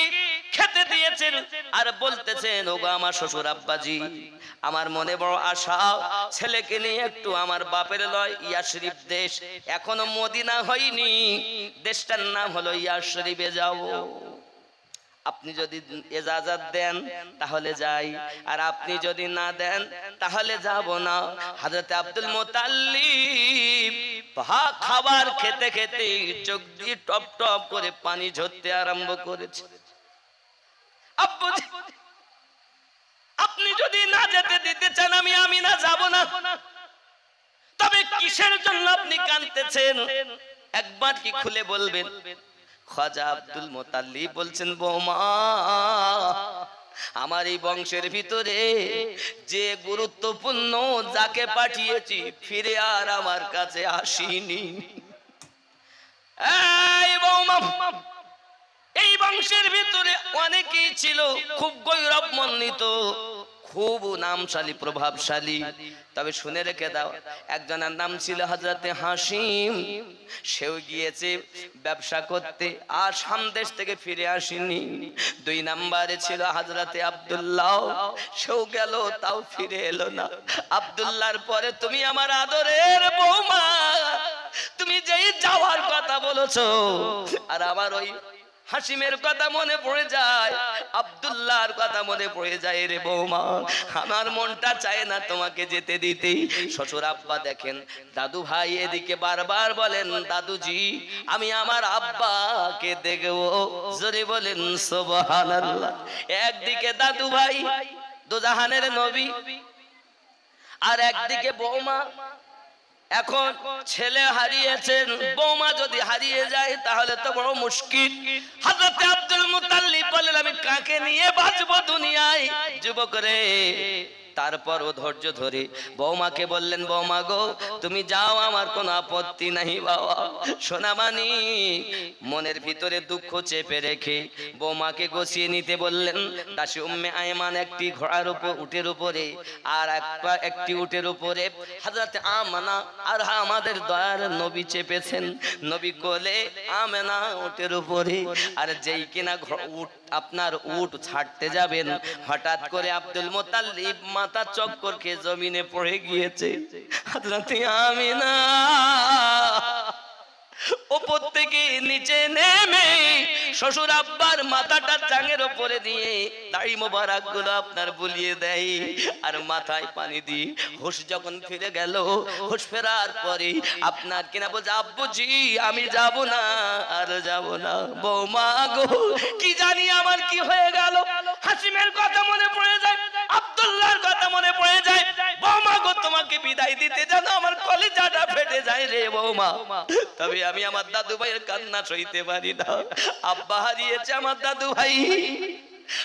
খেতে দিয়েছেন আর বলতেছেন, ওগো আমার শ্বশুর আব্বাজি, আমার মনে বড় আশা ছেলেকে নিয়ে একটু আমার বাপের লয় ইয়াসরিব দেশ, এখনো মদিনা হয়নি, দেশটার নাম হলো ইয়াসরিবে যাব। আপনি যদি ইজাজত দেন তাহলে যাই, আর আপনি যদি না দেন তাহলে যাব না। হযরত আব্দুল মুত্তালিব খাবার খেতে খেতে চোখ দিয়ে টপ টপ করে পানি ঝরতে আরম্ভ করেছে। আপনি যদি না যেতে দিতে চান আমি না যাব না, তবে কিসের জন্য আপনি কাঁদতেছেন একবার কি খুলে বলবেন? খাজা আব্দুল মুতাল্লিব বলছেন, বৌমা আমার এই বংশের ভিতরে যে গুরুত্বপূর্ণ যাকে পাঠিয়েছি ফিরে আর আমার কাছে আসেনি। এই বৌমা, এই বংশের ভিতরে অনেকেই ছিল খুব গৌরবমণ্ডিত, খুব নামশালী প্রভাবশালী, তবে শুনে রেখে দাও, একজনের নাম ছিল হযরতে হাসিম। সেও গিয়েছে ব্যবসা করতে আর সামদেশ থেকে ফিরে আসেনি। 2 নম্বরে ছিল হযরতে আব্দুল্লাহ, সেও গেল তাও ফিরে এলো না। আব্দুল্লাহর পরে তুমি আমার আদরের বৌমা, তুমি যেই যাওয়ার কথা বলেছো আর আমার ওই হাসিমের কথা মনে পড়ে যায়, আব্দুল্লাহর কথা মনে পড়ে যায় রে বৌমা, আমার মনটা চায় না তোমাকে যেতে দিতে। শ্বশুর আব্বা দেখেন, দাদু ভাই এদিকে বারবার বলেন, দাদুজি আমি আমার আব্বাকে দেখবো, জোরে বলেন সুবহানাল্লাহ। একদিকে দাদু ভাই দুজাহানের নবী, আর একদিকে বৌমা। এখন ছেলে হারিয়েছেন, বৌমা যদি হারিয়ে যায় তাহলে তো বড় মুশকিল। হযরত আব্দুল মুতাল্লিব বলেন, আমি কাকে নিয়ে বাঁচবো দুনিয়ায়? যুবক রে, তারপরও ধৈর্য ধরে বৌমাকে বললেন, বৌমা গো তুমি যাও, আমার কোনো আপত্তি নাই বাবা। সোনামানি মনের ভিতরে দুঃখ চেপে রেখে বৌমাকে গুছিয়ে নিতে বললেন। দাসী উম্মে আয়মান একটি ঘোড়ার উপর উটের উপরে আর একটি উটের উপরে হযরত আমেনা আর আমাদের দয়ার নবী চেপেছেন। নবী কোলে, আমেনা উটের উপরে। আর যেই কিনা উট আপনার উট ছাড়তে যাবেন, হঠাৎ করে আব্দুল মুতাল্লিব মাথা চক্কর খেয়ে জমিনে পড়ে গিয়েছে। হযরত আমিনা উপর থেকে নিচে নেমে শ্বশুর আব্বার মাথাটা জাঙের উপরে দিয়ে দাড়ি মোবারক গুলো আপনার বুলিয়ে দেয় আর মাথায় পানি দিয়ে হুঁশ যখন ফিরে গেল, হুঁশ ফেরার পরে আপনার কিনা বলছে, আব্বুজি আমি যাব না, আর যাব না। বৌমা গো কি জানি আমার কি হয়ে গেল, হাসিমের কথা মনে পড়ে যায়, আব্দুল্লাহর কথা মনে পড়ে যায়। বৌমা গো তোমাকে বিদায় দিতে জানো আমার কলিজাটা ফেটে যায় রে বৌমা। তবে আমি আমার দাদু ভাইয়ের কান্না সইতে পারি না। আব্বা হারিয়েছে আমার দাদু ভাই,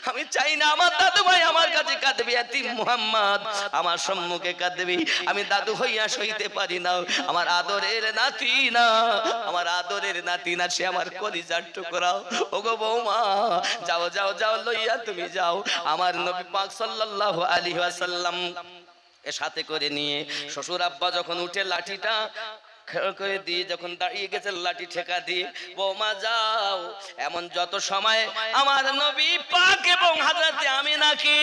আমি চাই না আমার দাদু ভাই আমার কাছে কাঁদবে, এতিম মুহাম্মদ আমার সম্মুখে কাঁদবে, আমি দাদু হইয়া সইতে পারি না। আমার আদরের নাতি না, আমার আদরের নাতি না, সে আমার কলিজার টুকরা। ওগো বৌমা যাও যাও যাও, লইয়া তুমি যাও। আমার নবী পাক সাল্লাল্লাহু আলাইহি ওয়াসাল্লাম এর সাথে করে নিয়ে শ্বশুর আব্বা যখন উঠে লাঠিটা করে দিয়ে যখন দাঁড়িয়ে গেছে, লাঠি ঠেকা দিয়ে, বৌমা যাও। এমন যত সময় আমার নবী পাক এবং হযরতে আমিনাকে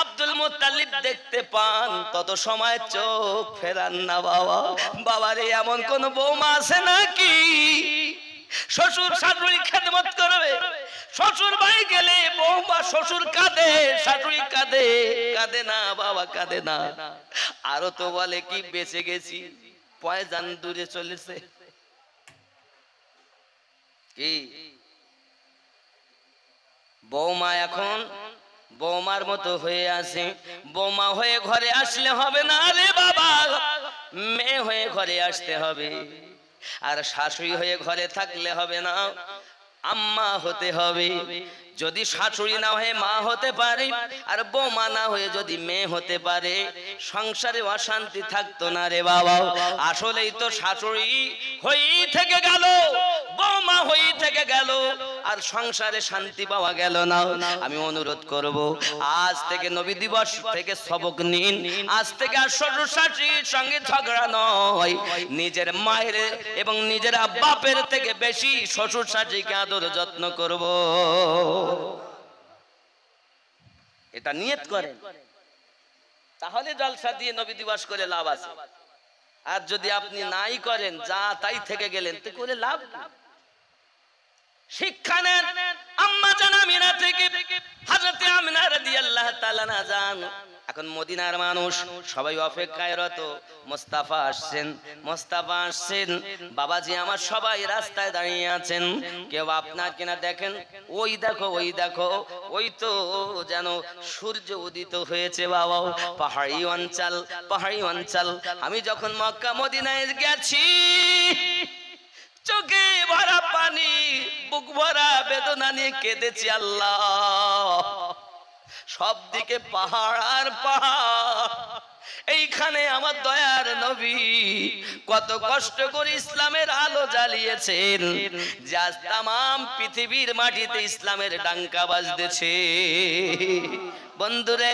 আব্দুল মুত্তালিব দেখতে পান, তত সময় চোখ ফেরান না বাবা। বাবারে এমন কোন বৌমা আছে নাকি শ্বশুর শাশুড়ি খেদমত করবে? শ্বশুর বাড়ি গেলে বৌমা শ্বশুর কাঁদে, শাশুড়ি কাঁদে, কাঁদে না বাবা, কাঁদে না। আরো তো বলে কি বেঁচে গেছি, পয়জান দূরে চলেছে। কি বৌমা এখন বৌমার মতো হয়ে আছে। বৌমা হয়ে ঘরে আসলে হবে না রে বাবা, মেয়ে হয়ে ঘরে আসতে হবে। আর শাশুড়ি হয়ে ঘরে থাকলে হবে না, আম্মা হতে হবে। যদি শাশুড়ি না হয়ে মা হতে পারে আর বৌমা না হয়ে যদি মেয়ে হতে পারে, সংসারে অশান্তি থাকতো না রে বাবা। আসলেই তো শাশুড়ি হয়েই থেকে গেল, বৌমা হয়েই থেকে গেল, আর সংসারে শান্তি পাওয়া গেল না। আমি অনুরোধ করব, আজ থেকে নবী দিবস থেকে সবক নিন। আজ থেকে আর শ্বশুর শাশুড়ির সঙ্গে ঝগড়া নয়, নিজের মায়ের এবং নিজের বাপের থেকে বেশি শ্বশুর শাশুড়িকে আদর যত্ন করব। এটা নিয়ত করেন, তাহলে জলসা দিয়ে নবী দিবস করে লাভ আছে। আর যদি আপনি নাই করেন, যা তাই থেকে গেলেন, তো করে লাভ। শিক্ষা নেন আম্মা জান আমিনা থেকে। হযরত আমিনা রাদিয়াল্লাহু তাআলা না জান এখন মদিনার মানুষ সবাই অপেক্ষায় রত, মোস্তাফা আসছেন, মোস্তাফা আসছেন। বাবাজি আমার সবাই রাস্তায় দাঁড়িয়ে আছেন, কেউ আপনার কিনা দেখেন, ওই দেখো ওই দেখো, ওই তো যেন সূর্য উদিত হয়েছে বাবা। পাহাড়ি অঞ্চল, পাহাড়ি অঞ্চল। আমি যখন মক্কা মদিনায় গেছি, চোখে ভরা পানি, বুক ভরা বেদনা নিয়ে কেঁদেছি আল্লাহ। সব দিকে পাহাড় আর পাহাড়, এইখানে আমার দয়ার নবী কত কষ্ট করে ইসলামের আলো জ্বালিয়েছেন, যে আজ তামাম পৃথিবীর মাটিতে ইসলামের ডাঙ্কা বাজতেছে। বন্ধুরে,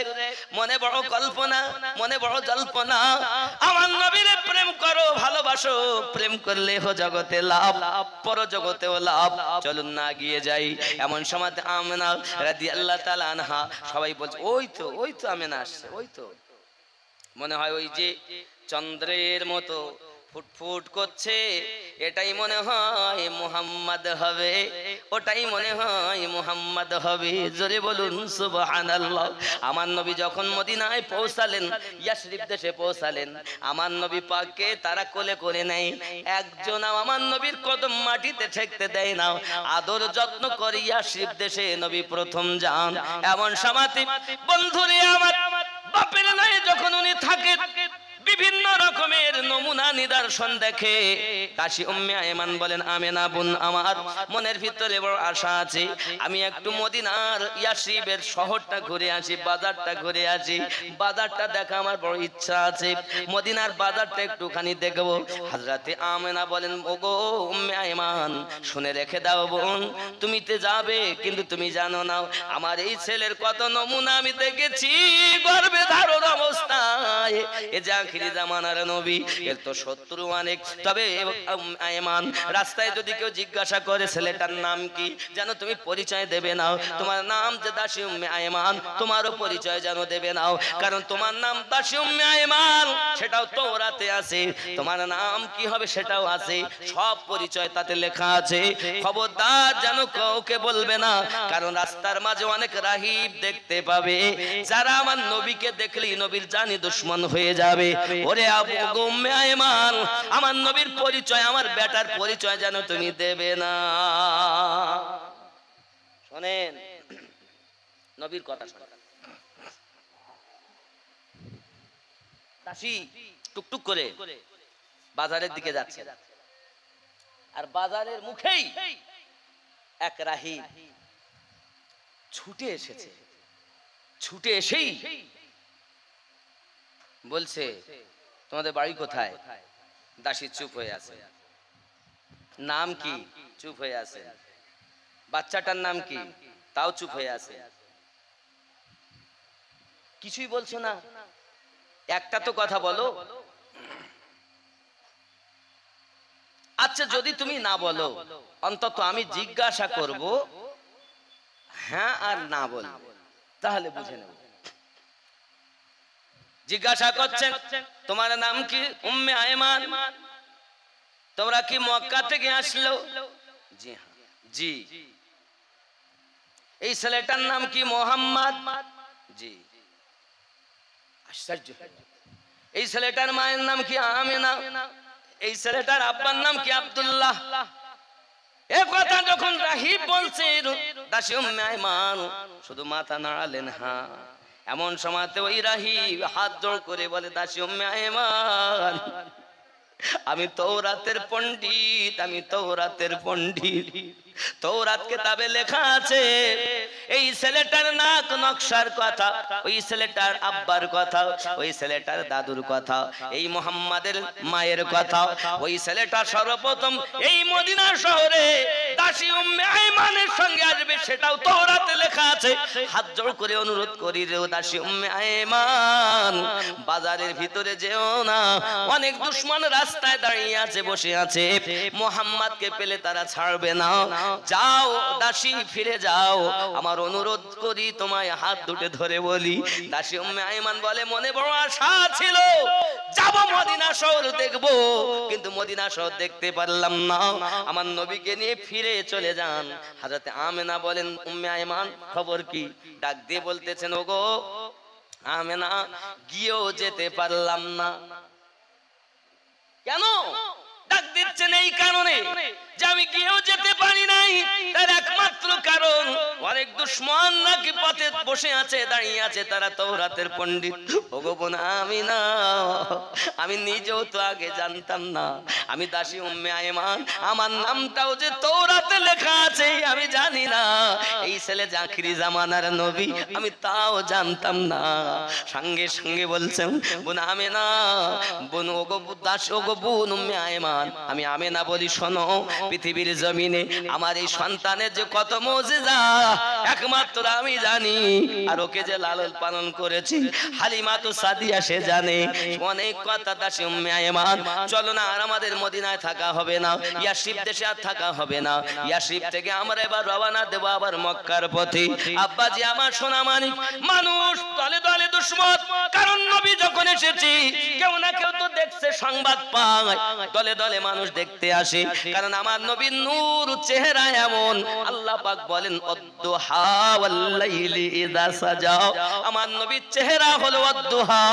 মনে বড় কল্পনা, মনে বড় জল্পনা। আমার নবীরে প্রেম করো, ভালোবাসো, প্রেম করলে হো জগতে লাভ, পর জগতেও লাভ। চলুন না গিয়ে যাই। এমন সময় আমেনা রাদিয়াল্লাহু তাআলা আনহা, সবাই বলছে ওই তো, ওই তো আমেনা আসছে, ওই তো। মনে হয় ওই যে চন্দ্রের মতো ফুটফুট করছে, এটাই মনে হয় মুহাম্মদ হবে, ওটাই মনে হয় মুহাম্মদ হবে। জোরে বলুন সুবহানাল্লাহ। আমার নবী যখন মদিনায় পৌঁছালেন, ইয়াসরিব দেশে পৌঁছালেন, আমার নবী পাককে তারা কোলে করে নেয়। একজন আমার নবীর কদম মাটিতে ঠেকতে দেয় না, আদর যত্ন করে ইয়াসরিব দেশে নবী প্রথম যান। এমন সমাতি বন্ধুরে আমার বাপের নাই যখন উনি থাকে, বিভিন্ন রকমের নমুনা নিদর্শন দেখে। কাশি উম্মে আয়মান বলেন, আমেনা বোন আমার মনের ভিতরে বড় আশা আছে, আমি একটু মদিনার ইয়াসরিবের শহরটা ঘুরে আসি, বাজারটা ঘুরে আসি, বাজারটা দেখা আমার বড় ইচ্ছা আছে, মদিনার বাজারটা একটুখানি দেখবো। হযরতে আমেনা বলেন, ওগো উম্মে আয়মান, শুনে রেখে দাও বোন, তুমি তো যাবে, কিন্তু তুমি জানো না আমার এই ছেলের কত নমুনা আমি দেখেছি গর্ভে ধারণ অবস্থায়। এ যে আখিরি জামানার নবী, এর তো শত্রু অনেক। তবে আয়মান, রাস্তায় যদি কেউ জিজ্ঞাসা করে ছেলেটার নাম কি, যেন তুমি পরিচয় দেবে নাও। তোমার নাম যে দাসী উম্মে আয়মান, তোমারও পরিচয় যেন দেবে নাও, কারণ তোমার নাম দাসী উম্মে আয়মান, সেটাও তাওরাতে আছে। তোমার নাম কি হবে সেটাও আছে, সব পরিচয় তাতে লেখা আছে। খবরদার যেন কাউকে বলবে না, কারণ রাস্তার মাঝে অনেক রাহিব দেখতে পাবে, যারা আমার নবীকে দেখলেই নবীর জানি দুশমন হয়ে যাবে। ওরে আবু উম্মে আয়মান, আমার নবীর পরিচয়, আমার বেটার পরিচয় যেন তুমি দেবে না। শোনেন নবীর কথা, শোনেন। দাসী টুকটুক করে বাজারের দিকে যাচ্ছে, আর বাজারের মুখেই এক রাহিব ছুটে এসেছে। ছুটে এসেই বলছে, তোমাদের বাড়ি কোথায়? দাসী চুপ হয়ে আছে। নাম কি? চুপ হয়ে আছে। বাচ্চাটার নাম কি? তাও চুপ হয়ে আছে। কিছুই বলছো না, একটা তো কথা বলো। আচ্ছা যদি তুমি না বলো, অন্তত আমি জিজ্ঞাসা করব, হ্যাঁ আর না বলবো, তাহলে বুঝে নেব। জিজ্ঞাসা করছেন, তোমার নাম কি? উম্মে আয়মান। তোমরা কি মক্কা থেকে আসলো? জি হ্যাঁ। জি। এই ছেলেটার নাম কি? মোহাম্মদ। জি। আশ্চর্য। এই ছেলেটার মায়ের নাম কি? আমেনা। এই ছেলেটার আব্বার নাম কি? আব্দুল্লাহ। এই কথা যখন রাহিব বলছে, দাসী উম্মে আয়মান শুধু মাথা নাড়ালেন। হ্যাঁ। এমন সময়তে ওই রাহিব হাত জোড় করে বলে, দাসী উম্মে আয়মান, আমি তাওরাতের পণ্ডিত, আমি তাওরাতের পণ্ডিত। তাওরাত কিতাবে লেখা আছে, এই ছেলেটার নাক নকশার কথা, ওই ছেলেটার আব্বার কথা, ওই ছেলেটার দাদুর কথা, এই মুহাম্মাদের মায়ের কথা, ওই ছেলেটা সর্বপ্রথম এই মদিনা শহরে দাসী উম্মে আয়মানের সঙ্গে আসবে, সেটাও তাওরাতে লেখা আছে। হাত জোড় করে অনুরোধ করি রে দাসী উম্মে আয়মান, বাজারের ভিতরে যেও না, অনেক দুশমন রাস্তায় দাঁড়িয়ে আছে, বসে আছে, মুহাম্মাদকে পেলে তারা ছাড়বে না। যাও দাসী, ফিরে যাও, আমার অনুরোধ করি, তোমায় হাত দুটে ধরে বলি। দাসী উম্মে আয়মান বলে, মনে বড় আশা ছিল যাব মদিনা শহর দেখব, কিন্তু মদিনা শহর দেখতে পারলাম না, আমার নবীকে নিয়ে ফিরে চলে যান। হযরতে আমেনা বলেন, উম্মে আয়মান খবর কি? ডাক দিয়ে বলতেছেন, ওগো আমেনা গিয়েও যেতে পারলাম না। কেন ডাক দিচ্ছেন? এই কারণে যে আমি গিয়েও যেতে পারি নাই। তার একমাত্র কারণ অনেক দুশমন নাকি পথে বসে আছে, দাঁড়িয়ে আছে, তারা তাওরাতের পণ্ডিত। ওগো বোন আমিনা, আমি নিজেও তো আগে জানতাম না। আমি দাসী উম্মে আয়মান, আমার নামটাও যে তাওরাতে লেখা আছে আমি জানি না। এই ছেলে আখিরি জামানার নবী, আমি তাও জানতাম না। সঙ্গে সঙ্গে বলছেন বোন আমেনা, বোন ওগো দাস, ওগো বোন উম্মে আয়মান, আমি আমেনা বলি শোনো, পৃথিবীর জমিনে আমার এই সন্তানের যে কত মুজিজা একমাত্র আমি জানি। আর ওকে যে লালন পালন করেছি হালিমা তো সাদিয়া সে জানে। অনেক কথা দাসী উম্মে আয়মান, চলো না আর আমাদের মদিনায় থাকা হবে না, ইয়াসরিব দেশে আর থাকা হবে না। ইয়াসরিব থেকে আমরা এবার রওনা দেব আবার মক্কার পথে। আব্বাজি আমার সোনা মানিক, মানুষ দলে দলে দুশমন, কারণ নবী যখন এসেছি কেউ না কেউ তো দেখছে, সংবাদ পায়, দলে দলে মানুষ দেখতে আসে। কারণ আমার নবীর নূর চেহারা এমন, আল্লাহ পাক বলেন ওয়াদ-দুহা ওয়াল-লাইলি ইযা সাজা, আমার নবীর চেহারা হলো ওয়াদ-দুহা।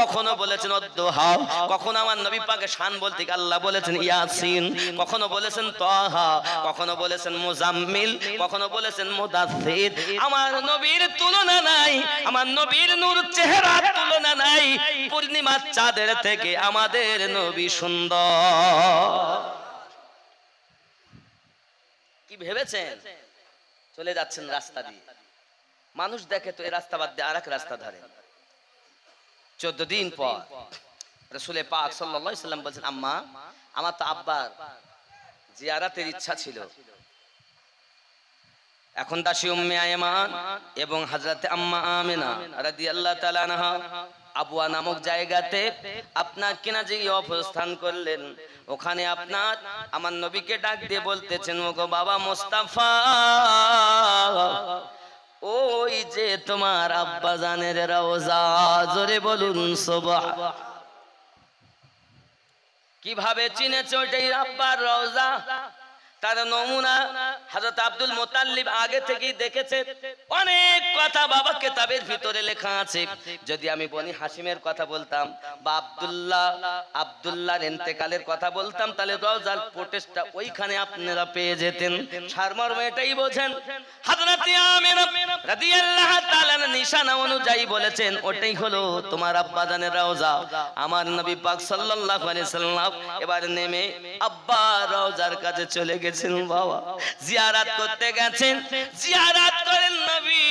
কখনো বলেছেন ওয়াদ-দুহা, কখনো আমার নবী পাকের শান বলতে আল্লাহ বলেছেন ইয়াসিন, কখনো বলেছেন তাহা, কখনো বলেছেন মুজাম্মিল, কখনো বলেছেন মুদাথথির। আমার নবীর তুলনা নাই, আমার নবীর নূর চেহারার তুলনা নাই। পূর্ণিমার চাঁদের থেকে আমাদের নবী সুন্দর। কি ভেবেছেন? চলে যাচ্ছেন রাস্তা দিয়ে, মানুষ দেখে তো এই রাস্তা বাদ দিয়ে আরেক রাস্তা ধরে। 14 দিন পর রাসূল পাক সাল্লাল্লাহু আলাইহি সাল্লাম বলেন, আম্মা আমার তো আব্বার জিয়ারাতের ইচ্ছা ছিল। এখন দাসী উম্মে আয়মান এবং হযরতে আম্মা আমিনা রাদিয়াল্লাহু তাআলা আনহা আবওয়া নামক জায়গাতে আপনার কিনা যে অবস্থান করলেন, ওখানে আপনার আমার নবীকে ডাক দিয়ে বলতেছেন, ওগো বাবা মুস্তাফা, ওই যে তোমার আব্বা জানের রওজা, জোরে বলুন সুবহান। কিভাবে চিনেছে ওইটাই আব্বার রওজা? তার নমুনা হযরত আব্দুল মুত্তালিব আগে থেকেই দেখেছে। অনেক কথা বাবা কিতাবের ভিতরে লেখা আছে। যদি আমি বনি হাশিমের কথা বলতাম বা আব্দুল্লাহর ইন্তেকালের কথা বলতাম, তাহলে রওজার প্রোটেস্টটা ওইখানে আপনারা পেয়ে যেতেন। সারমর্ম এটাই বোঝেন। হযরত আমিনা রাদিয়াল্লাহু তাআলা নিশানা অনুযায়ী বলেছেন, ওটাই হলো তোমার আব্বা জানের রওজা। আমার নবী পাক সাল্লাল্লাহু আলাইহি সাল্লাম এবার নেমে আব্বা রওজার কাছে চলে গেছেন। বাবা জিয়ারত করতে গেছেন, জিয়ারত করেন নবী।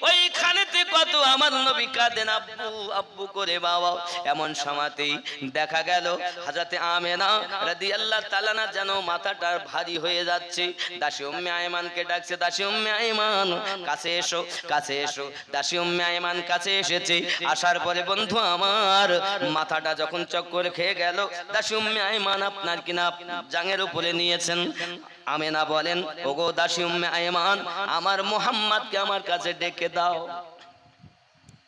ওইখানেতে কত আমার নবী কাঁদেন আব্বু আব্বু করে বাবা। এমন সময়তেই দেখা গেল হযরতে আমেনা রাদিয়াল্লাহু তাআলা না যেন মাথাটা ভারী হয়ে যাচ্ছে। দাসী উম্মে আয়মানকে ডাকছে, দাসী উম্মে আয়মান কাছে এসো, কাছে এসো। দাসী উম্মে আয়মান কাছে এসেছে। আসার পরে বন্ধু আমার মাথাটা যখন চক্কর খেয়ে গেল, দাসী উম্মে আয়মান আপনার কিনা জাঙের উপরে নিয়েছেন। আমেনা বলেন, ওগো দাসী উম্মে আয়মান, আমার মুহাম্মদকে আমার কাছে ডেকে দাও।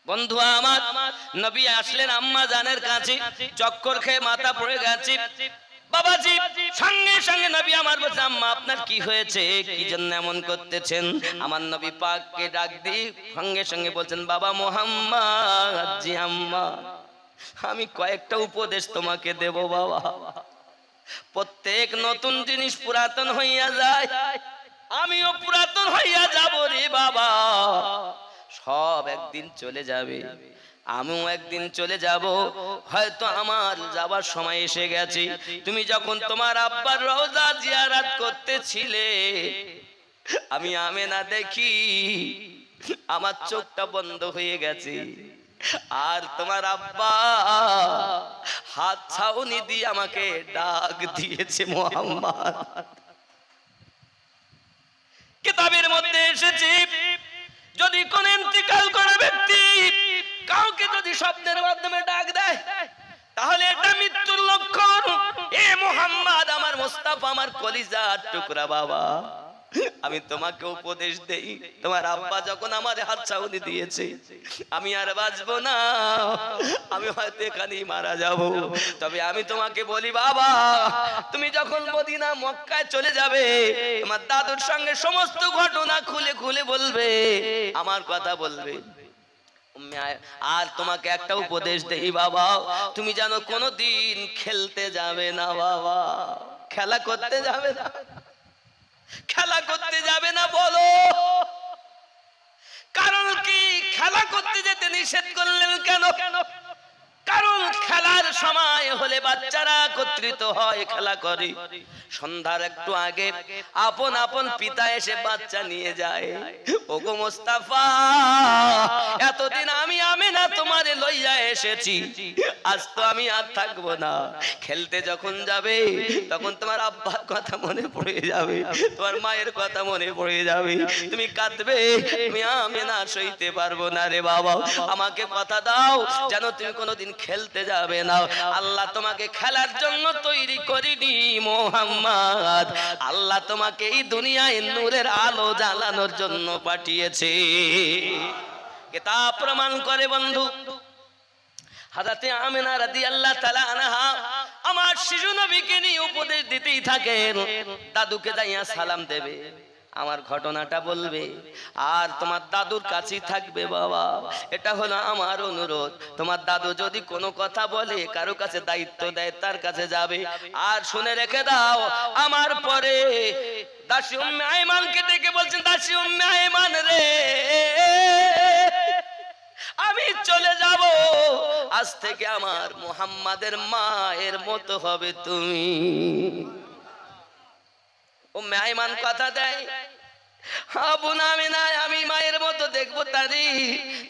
বন্ধু আমার নবী আসলেন আম্মা জানের কাছে, চক্কর খেয়ে মাথা পড়ে গেছে। বাবাজি সঙ্গে সঙ্গে নবী আমার বলছে, আম্মা আপনার কি হয়েছে, কি জন্য এমন করতেছেন? আমার নবী পাককে ডাক দিয়ে সঙ্গে সঙ্গে বলছেন, বাবা মুহাম্মদ, জি আম্মা, আমি কয়েকটা উপদেশ তোমাকে দেব বাবা। প্রত্যেক নতুন জিনিস পুরাতন হইয়া যায়, আমিও পুরাতন হইয়া যাব রে বাবা। সব একদিন চলে যাবে, আমিও একদিন চলে যাব। হয়তো আমার যাবার সময় এসে গেছে। তুমি যখন তোমার আব্বার রওজা জিয়ারত করতেছিলে, আমি আমেনা দেখি আমার চোখটা বন্ধ হয়ে গেছে। আর তোমার আব্বা হাত ছাউনি দিয়ে আমাকে ডাক দিয়েছে মুহাম্মদ। কিতাবের মধ্যে এসেছে, যদি কোন ইন্তিকাল করা ব্যক্তি কাউকে যদি স্বপ্নের মাধ্যমে ডাক দেয়, তাহলে এটা মৃত্যুর লক্ষণ। এ মুহাম্মদ, আমার মুস্তাফা, আমার কলিজার টুকরা বাবা, আমি তোমাকে উপদেশ দেই, তোমার আব্বা যখন আমার হাত ছাউনি দিয়েছে, আমি আর বাঁচবো না, আমি হয়তো এখানেই মারা যাব। তবে আমি তোমাকে বলি বাবা, তুমি যখন মদিনা মক্কায় চলে যাবে, তোমার দাদুর সঙ্গে সমস্ত ঘটনা খুলে খুলে বলবে, আমার কথা বলবে। আর তোমাকে একটা উপদেশ দেই বাবা, তুমি জানো কোনোদিন খেলতে যাবে না বাবা, খেলা করতে যাবে না, খেলা করতে যাবে না। বলো কারণ কি? খেলা করতে যেতে নিষেধ করলেন কেন? কারণ খেলার সময় হলে বাচ্চারা একত্রিত হয়, খেলা করে। সন্ধ্যার একটু আগে আপন আপন পিতা এসে বাচ্চা নিয়ে যায়। ওগো মোস্তাফা, এতদিন আমি আমিনা তোমারে লইয়া এসেছি, আজ তো আমি আর থাকবো না। খেলতে যখন যাবে তখন তোমার আব্বার কথা মনে পড়ে যাবে, তোমার মায়ের কথা মনে পড়ে যাবে, তুমি কাঁদবে। আমি আমিনা সইতে পারবো না রে বাবা, আমাকে কথা দাও যেন তুমি কোনোদিন খেলতে যাবে না। আল্লাহ তোমাকে খেলার জন্য তৈরি করিনি মুহাম্মদ, আল্লাহ তোমাকে এই দুনিয়ায় নূরের আলো জ্বালানোর জন্য পাঠিয়েছে। কিতাব প্রমাণ করে বন্ধু, হযরতে আমিনা রাদিয়াল্লাহু তাআলা আনহা আমার শিশু নবীকে নিয়ে উপদেশ দিতেই থাকেন। দাদুকে যাইয়া সালাম দেবে, আমার ঘটনাটা বলবে, আর তোমার দাদুর কাছেই থাকবে বাবা, এটা হলো আমার অনুরোধ। তোমার দাদু যদি কোনো কথা বলে, কারো কাছে দায়িত্ব দেয়, তার কাছে যাবে। আর শুনে রেখে দাও, আমার পরে দাসী উম্মে আইমানকে ডেকে বলছেন, দাসী উম্মে আইমান রে, আমি চলে যাব, আজ থেকে আমার মুহাম্মাদের মায়ের মতো হবে তুমি। উম্মে আইমান কথা দেয়, আবু আমিনা, আমি মায়ের মতো দেখবো তারি,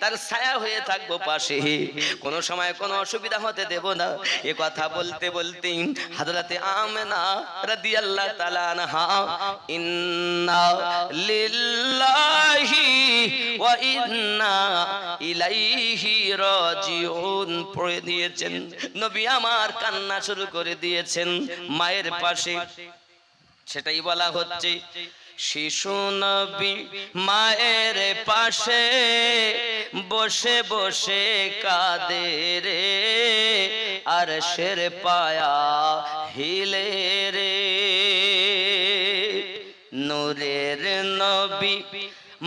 তার ছায়া হয়ে থাকবো পাশে, কোন সময় কোনো অসুবিধা হতে দেব না। এ কথা বলতে বলতে হযরতে আমিনা রাদিয়াল্লাহু তাআলা আনহা ইন্না লিল্লাহি ওয়া ইন্না ইলাইহি রাজিউন পড়ে দিয়েছেন। নবী আমার কান্না শুরু করে দিয়েছেন মায়ের পাশে। সেটাই বলা হচ্ছে, শিশু নবী মায়ের পাশে বসে বসে কাঁদে রে, আরশের পায়া হিলে রে। নূরের নবী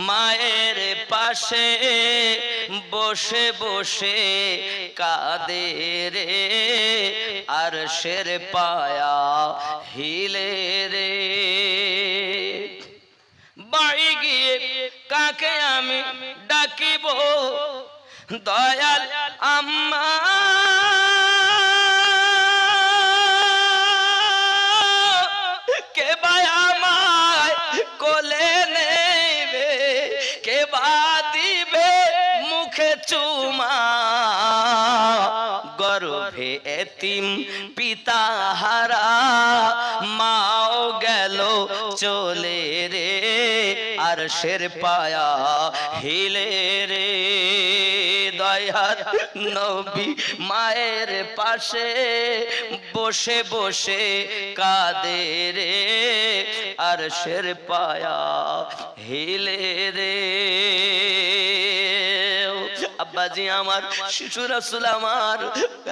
মায়ের পাশে বসে বসে কাঁদে রে, আরশের পায়া হিলে রে। বাড়ি গিয়ে কাকে আমি ডাকিব, দয়াল আম্মা কে বা আমায় কোলে নেবে, কে বা দিবে মুখে চুমা, গর্ভে এতিম পিতা হারা মাও গেল চলে রে, আরশের পায়া হিলে রে। দয়ার নবী মায়ের পাশে বসে বসে কাঁদে রে, আরশের পায়া হিলে রে। আব্বাজি আমার, শিশু রাসূল আমার,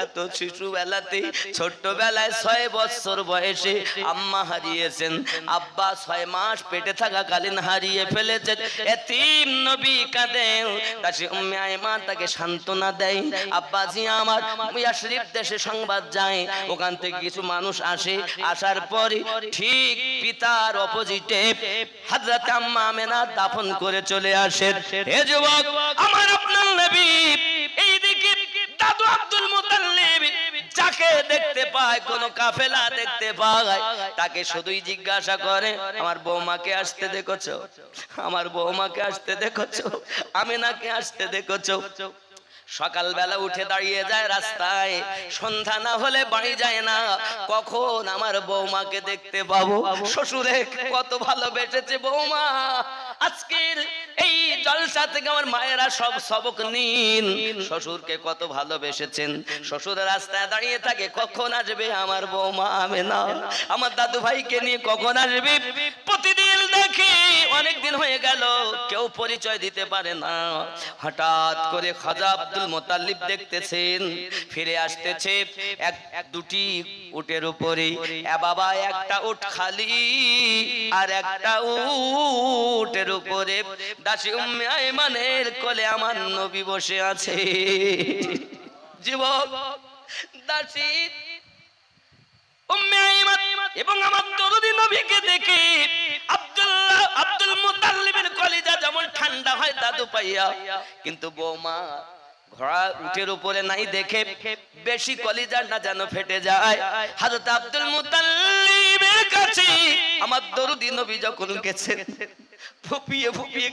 এত শিশু বেলাতে ছোট্টবেলায় 6 বছর বয়সে আম্মা হারিয়েছেন, আব্বা 6 মাস পেটে থাকাকালীন হারিয়ে ফেলেছেন। এতিম নবী কাঁদেন, দাসী উম্মে আইমান তাকে সান্ত্বনা দেয়। আব্বাজি আমার, ইয়াসরিব দেশে সংবাদ যায়, ওখান থেকে কিছু মানুষ আসে, আসার পরে ঠিক পিতার অপোজিটে হযরত আম্মা আমিনা দাফন করে চলে আসেন। হে যুবক, আমার আপনার নবী এইদিকে দাদু আব্দুল মুতাল্লিব যাকে দেখতে পায়, কোন কাফেলা দেখতে পায়, তাকে শুধুই জিজ্ঞাসা করে, আমার বৌমাকে আসতে দেখেছো, আমার বৌমাকে আসতে দেখেছো, আমিনাকে আসতে দেখেছো। সকালবেলা উঠে দাঁড়িয়ে যায় রাস্তায়, সন্ধ্যা না হলে বাড়ি যায় না, কখন আমার বৌমাকে দেখতে পাবো। শ্বশুরে কত ভালোবেসেছে বৌমা, আজকের এই জলসা থেকে আমার মায়েরা সব সবক নিন, শ্বশুরকে কত ভালোবেসেছেন। শ্বশুরের রাস্তায় দাঁড়িয়ে থাকে, কখন আসবে আমার বৌমা আমিনা, আমার দাদু ভাইকে নিয়ে কখন আসবে। প্রতিদিন দেখ দেখি অনেক দিন হয়ে গেল কেউ পরিচয় দিতে পারে না। হঠাৎ করে খাজা আব্দুল মুত্তালিব দেখতেছেন ফিরে আসতেছে এক দুটি উটের উপরে। বাবা একটা উট খালি আর একটা উটের উপরে দাসী উম্মে আইমানের কোলে আমার নবী বসে আছে। যুবক দাসী উম্মে আইমান এবং আমার দরদি নবীকে দেখে আব্দুল মুত্তালিবের কলিজা যেমন ঠান্ডা হয় দাদু পাইয়া, কিন্তু বৌমা ঘোড়া উটের উপরে নাই দেখে বেশি কলিজা না যেন ফেটে যায়। হযরত আব্দুল মুত্তালিবের কাছে আমার দরদি নবী যখন গেছেন ফুপিয়ে ফুপিয়ে